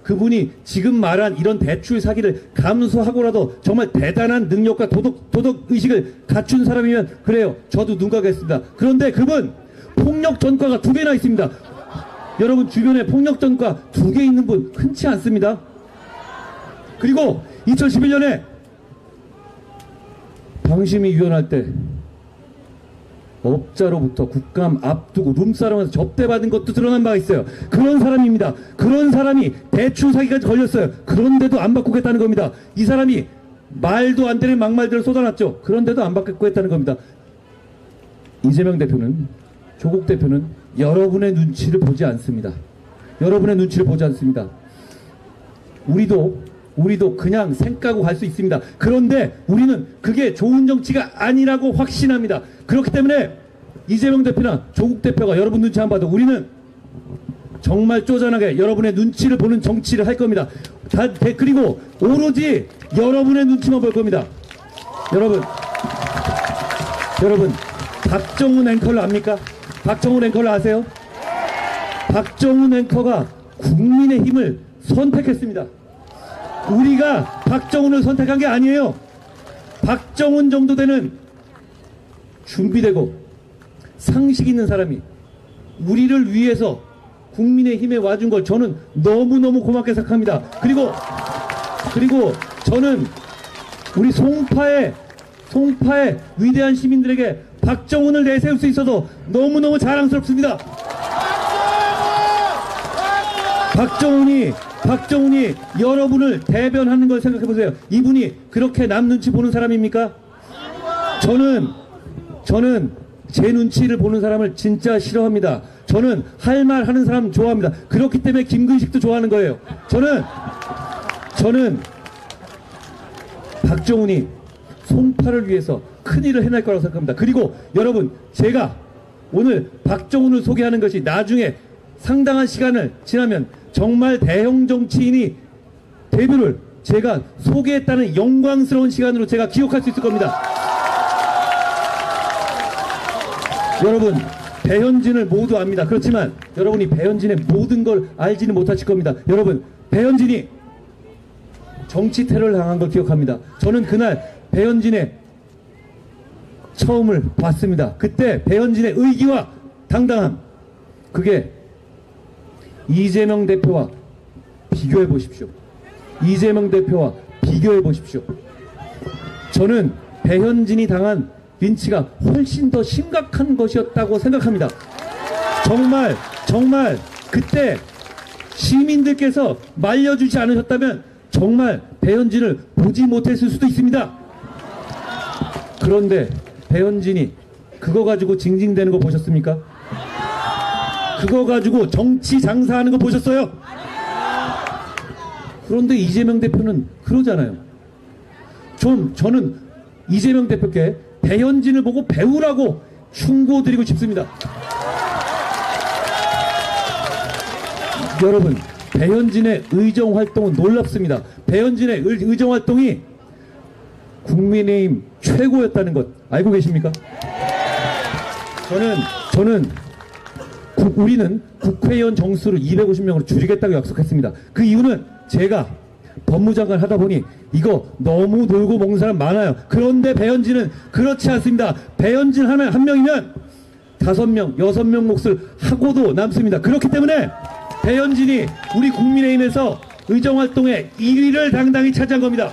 S7: 그분이 지금 말한 이런 대출 사기를 감수하고라도 정말 대단한 능력과 도덕 의식을 갖춘 사람이면 그래요, 저도 눈 가겠습니다. 그런데 그분 폭력 전과가 2배나 있습니다. 여러분, 주변에 폭력 전과 2개 있는 분 흔치 않습니다. 그리고 2011년에 방심위 위원할 때 업자로부터 국감 앞두고 룸사롱에서 접대받은 것도 드러난 바가 있어요. 그런 사람입니다. 그런 사람이 대출 사기까지 걸렸어요. 그런데도 안 바꾸겠다는 겁니다. 이 사람이 말도 안 되는 막말들을 쏟아놨죠. 그런데도 안 바꾸겠다는 겁니다. 이재명 대표는, 조국 대표는 여러분의 눈치를 보지 않습니다. 여러분의 눈치를 보지 않습니다. 우리도 그냥 생까고 갈 수 있습니다. 그런데 우리는 그게 좋은 정치가 아니라고 확신합니다. 그렇기 때문에 이재명 대표나 조국 대표가 여러분 눈치 안 봐도 우리는 정말 쪼잔하게 여러분의 눈치를 보는 정치를 할 겁니다. 그리고 오로지 여러분의 눈치만 볼 겁니다. 여러분, 박정훈 앵커를 압니까? 박정훈 앵커를 아세요? 박정훈 앵커가 국민의힘을 선택했습니다. 우리가 박정훈을 선택한 게 아니에요. 박정훈 정도 되는 준비되고 상식 있는 사람이 우리를 위해서 국민의힘에 와준 걸 저는 너무너무 고맙게 생각합니다. 그리고 저는 우리 송파의 위대한 시민들에게 박정훈을 내세울 수 있어서 너무너무 자랑스럽습니다. 박정훈이 여러분을 대변하는 걸 생각해보세요. 이분이 그렇게 남 눈치 보는 사람입니까? 저는 제 눈치를 보는 사람을 진짜 싫어합니다. 저는 할 말 하는 사람 좋아합니다. 그렇기 때문에 김근식도 좋아하는 거예요. 저는 박정훈이 송파를 위해서 큰일을 해낼 거라고 생각합니다. 그리고 여러분, 제가 오늘 박정훈을 소개하는 것이 나중에 상당한 시간을 지나면 정말 대형 정치인이 데뷔를 제가 소개했다는 영광스러운 시간으로 제가 기억할 수 있을 겁니다. 여러분, 배현진을 모두 압니다. 그렇지만 여러분이 배현진의 모든 걸 알지는 못하실 겁니다. 여러분, 배현진이 정치 테러를 당한 걸 기억합니다. 저는 그날 배현진의 처음을 봤습니다. 그때 배현진의 의기와 당당함, 그게 이재명 대표와 비교해 보십시오. 이재명 대표와 비교해 보십시오. 저는 배현진이 당한 린치가 훨씬 더 심각한 것이었다고 생각합니다. 정말 그때 시민들께서 말려주지 않으셨다면 정말 배현진을 보지 못했을 수도 있습니다. 그런데 배현진이 그거 가지고 징징대는 거 보셨습니까? 그거 가지고 정치 장사하는 거 보셨어요? 그런데 이재명 대표는 그러잖아요. 저는 이재명 대표께 배현진을 보고 배우라고 충고드리고 싶습니다. 여러분, 배현진의 의정활동은 놀랍습니다. 배현진의 의정활동이 국민의힘 최고였다는 것 알고 계십니까? 우리는 국회의원 정수를 250명으로 줄이겠다고 약속했습니다. 그 이유는 제가 법무장관 하다 보니 이거 너무 놀고 먹는 사람 많아요. 그런데 배현진은 그렇지 않습니다. 배현진 한 명이면 5명, 6명 몫을 하고도 남습니다. 그렇기 때문에 배현진이 우리 국민의힘에서 의정활동의 1위를 당당히 차지한 겁니다.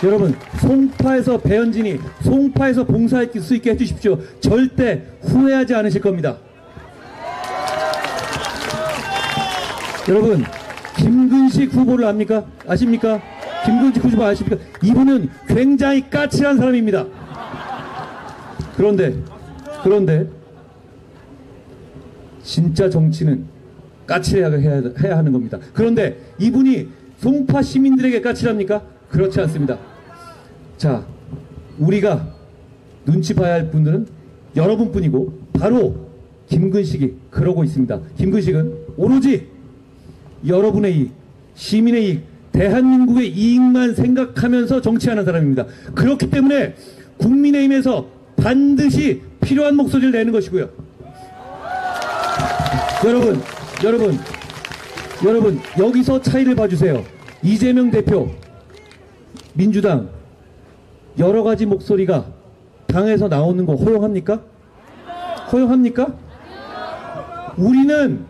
S7: 여러분, 송파에서 배현진이 송파에서 봉사할 수 있게 해주십시오. 절대 후회하지 않으실 겁니다. 여러분, 김근식 후보를 압니까? 아십니까? 김근식 후보 아십니까? 이분은 굉장히 까칠한 사람입니다. 그런데 진짜 정치는 까칠해야 하는 겁니다. 그런데 이분이 송파 시민들에게 까칠합니까? 그렇지 않습니다. 자, 우리가 눈치 봐야 할 분들은 여러분뿐이고 바로 김근식이 그러고 있습니다. 김근식은 오로지 여러분의 이익, 시민의 이익, 대한민국의 이익만 생각하면서 정치하는 사람입니다. 그렇기 때문에 국민의힘에서 반드시 필요한 목소리를 내는 것이고요. 여러분, 여기서 차이를 봐주세요. 이재명 대표, 민주당, 여러 가지 목소리가 당에서 나오는 거 허용합니까? 허용합니까? 우리는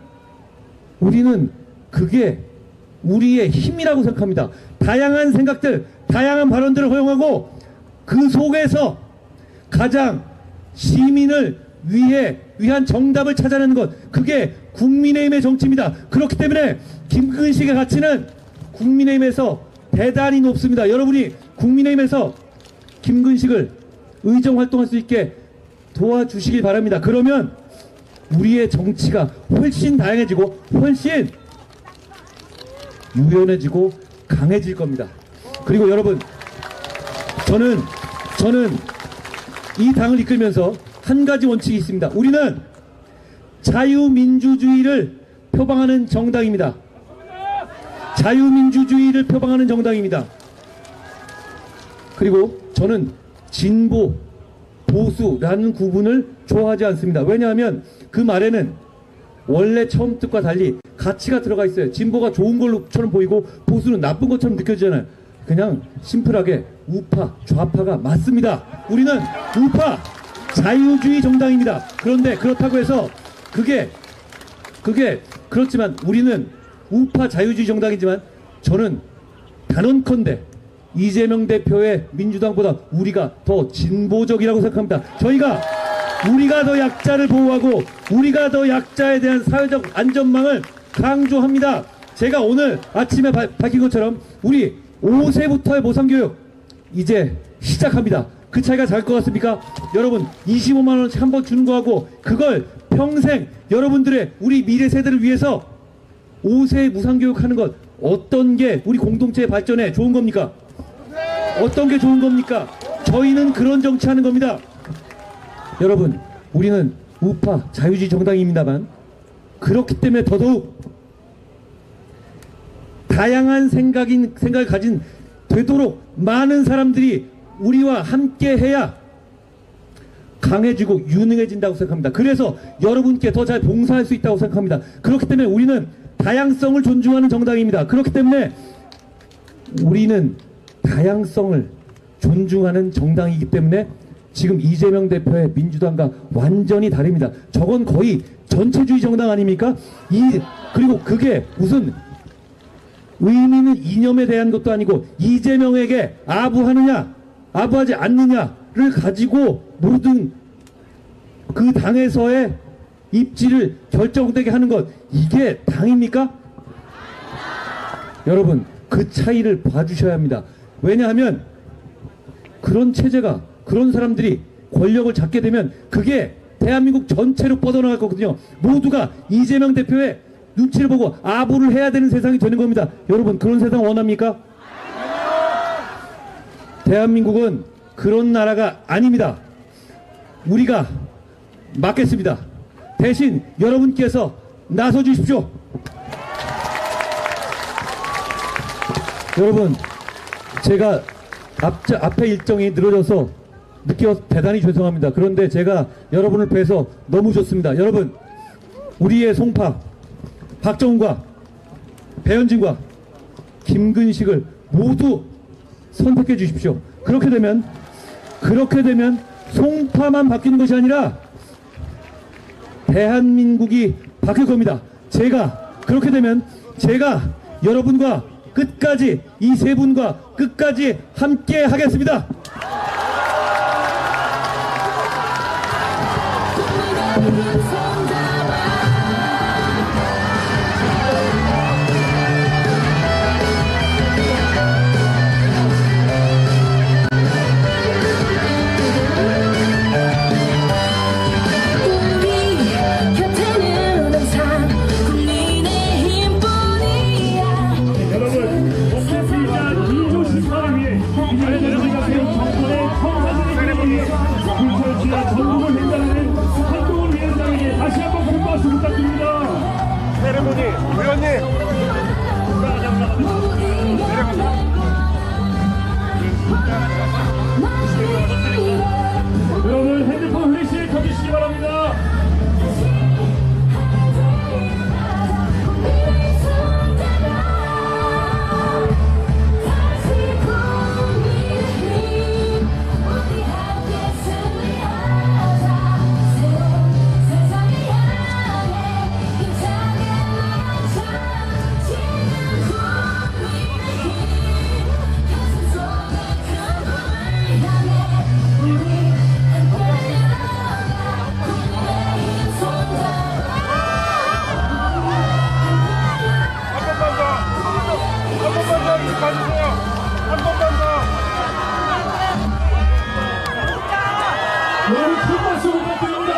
S7: 그게 우리의 힘이라고 생각합니다. 다양한 생각들, 다양한 발언들을 허용하고 그 속에서 가장 시민을 위한 정답을 찾아내는 것, 그게 국민의힘의 정치입니다. 그렇기 때문에 김근식의 가치는 국민의힘에서 대단히 높습니다. 여러분이 국민의힘에서 김근식을 의정활동할 수 있게 도와주시길 바랍니다. 그러면 우리의 정치가 훨씬 다양해지고 훨씬 유연해지고 강해질 겁니다. 그리고 여러분, 저는 이 당을 이끌면서 한 가지 원칙이 있습니다. 우리는 자유민주주의를 표방하는 정당입니다. 자유민주주의를 표방하는 정당입니다. 그리고 저는 진보, 보수라는 구분을 좋아하지 않습니다. 왜냐하면 그 말에는 원래 처음 뜻과 달리 가치가 들어가 있어요. 진보가 좋은 걸로처럼 보이고 보수는 나쁜 것처럼 느껴지잖아요. 그냥 심플하게 우파, 좌파가 맞습니다. 우리는 우파, 자유주의 정당입니다. 그런데 그렇다고 해서 그게 그렇지만 우리는 우파 자유주의 정당이지만 저는 단언컨대 이재명 대표의 민주당보다 우리가 더 진보적이라고 생각합니다. 우리가 더 약자를 보호하고 우리가 더 약자에 대한 사회적 안전망을 강조합니다. 제가 오늘 아침에 밝힌 것처럼 우리 5세부터의 모상교육 이제 시작합니다. 그 차이가 잘 것 같습니까? 여러분, 25만원씩 한 번 주는 거하고 그걸 평생 여러분들의 우리 미래 세대를 위해서 5세 무상교육하는 것, 어떤 게 우리 공동체의 발전에 좋은 겁니까? 어떤 게 좋은 겁니까? 저희는 그런 정치하는 겁니다. 여러분, 우리는 우파 자유주의 정당입니다만 그렇기 때문에 더더욱 다양한 생각을 가진 되도록 많은 사람들이 우리와 함께 해야 강해지고 유능해진다고 생각합니다. 그래서 여러분께 더 잘 봉사할 수 있다고 생각합니다. 그렇기 때문에 우리는 다양성을 존중하는 정당입니다. 그렇기 때문에 우리는 다양성을 존중하는 정당이기 때문에 지금 이재명 대표의 민주당과 완전히 다릅니다. 저건 거의 전체주의 정당 아닙니까? 그리고 그게 무슨 의미는 이념에 대한 것도 아니고 이재명에게 아부하느냐 아부하지 않느냐를 가지고 모든 그 당에서의 입지를 결정되게 하는 것, 이게 당입니까? 여러분, 그 차이를 봐주셔야 합니다. 왜냐하면 그런 체제가, 그런 사람들이 권력을 잡게 되면 그게 대한민국 전체로 뻗어나갈 거거든요. 모두가 이재명 대표의 눈치를 보고 아부를 해야 되는 세상이 되는 겁니다. 여러분, 그런 세상 원합니까? 대한민국은 그런 나라가 아닙니다. 우리가 막겠습니다. 대신 여러분께서 나서 주십시오. 여러분, 제가 앞에 일정이 늘어져서 늦게 와서 대단히 죄송합니다. 그런데 제가 여러분을 뵈서 너무 좋습니다. 여러분, 우리의 송파 박정훈과 배현진과 김근식을 모두 선택해 주십시오. 그렇게 되면 송파만 바뀌는 것이 아니라 대한민국이 바뀔 겁니다. 그렇게 되면 제가 여러분과 끝까지, 이 세 분과 끝까지 함께 하겠습니다.
S1: 전국을 횡단하는 한동훈 위원장에게 다시 한번 큰 박수 부탁드립니다.
S8: 세레모니 위원님.
S1: 여러분 핸드폰 플래시 켜주시기 바랍니다. 여러분 큰 박수 부탁드립니다.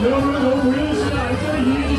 S1: 여러분 너무 모여주시면 안전에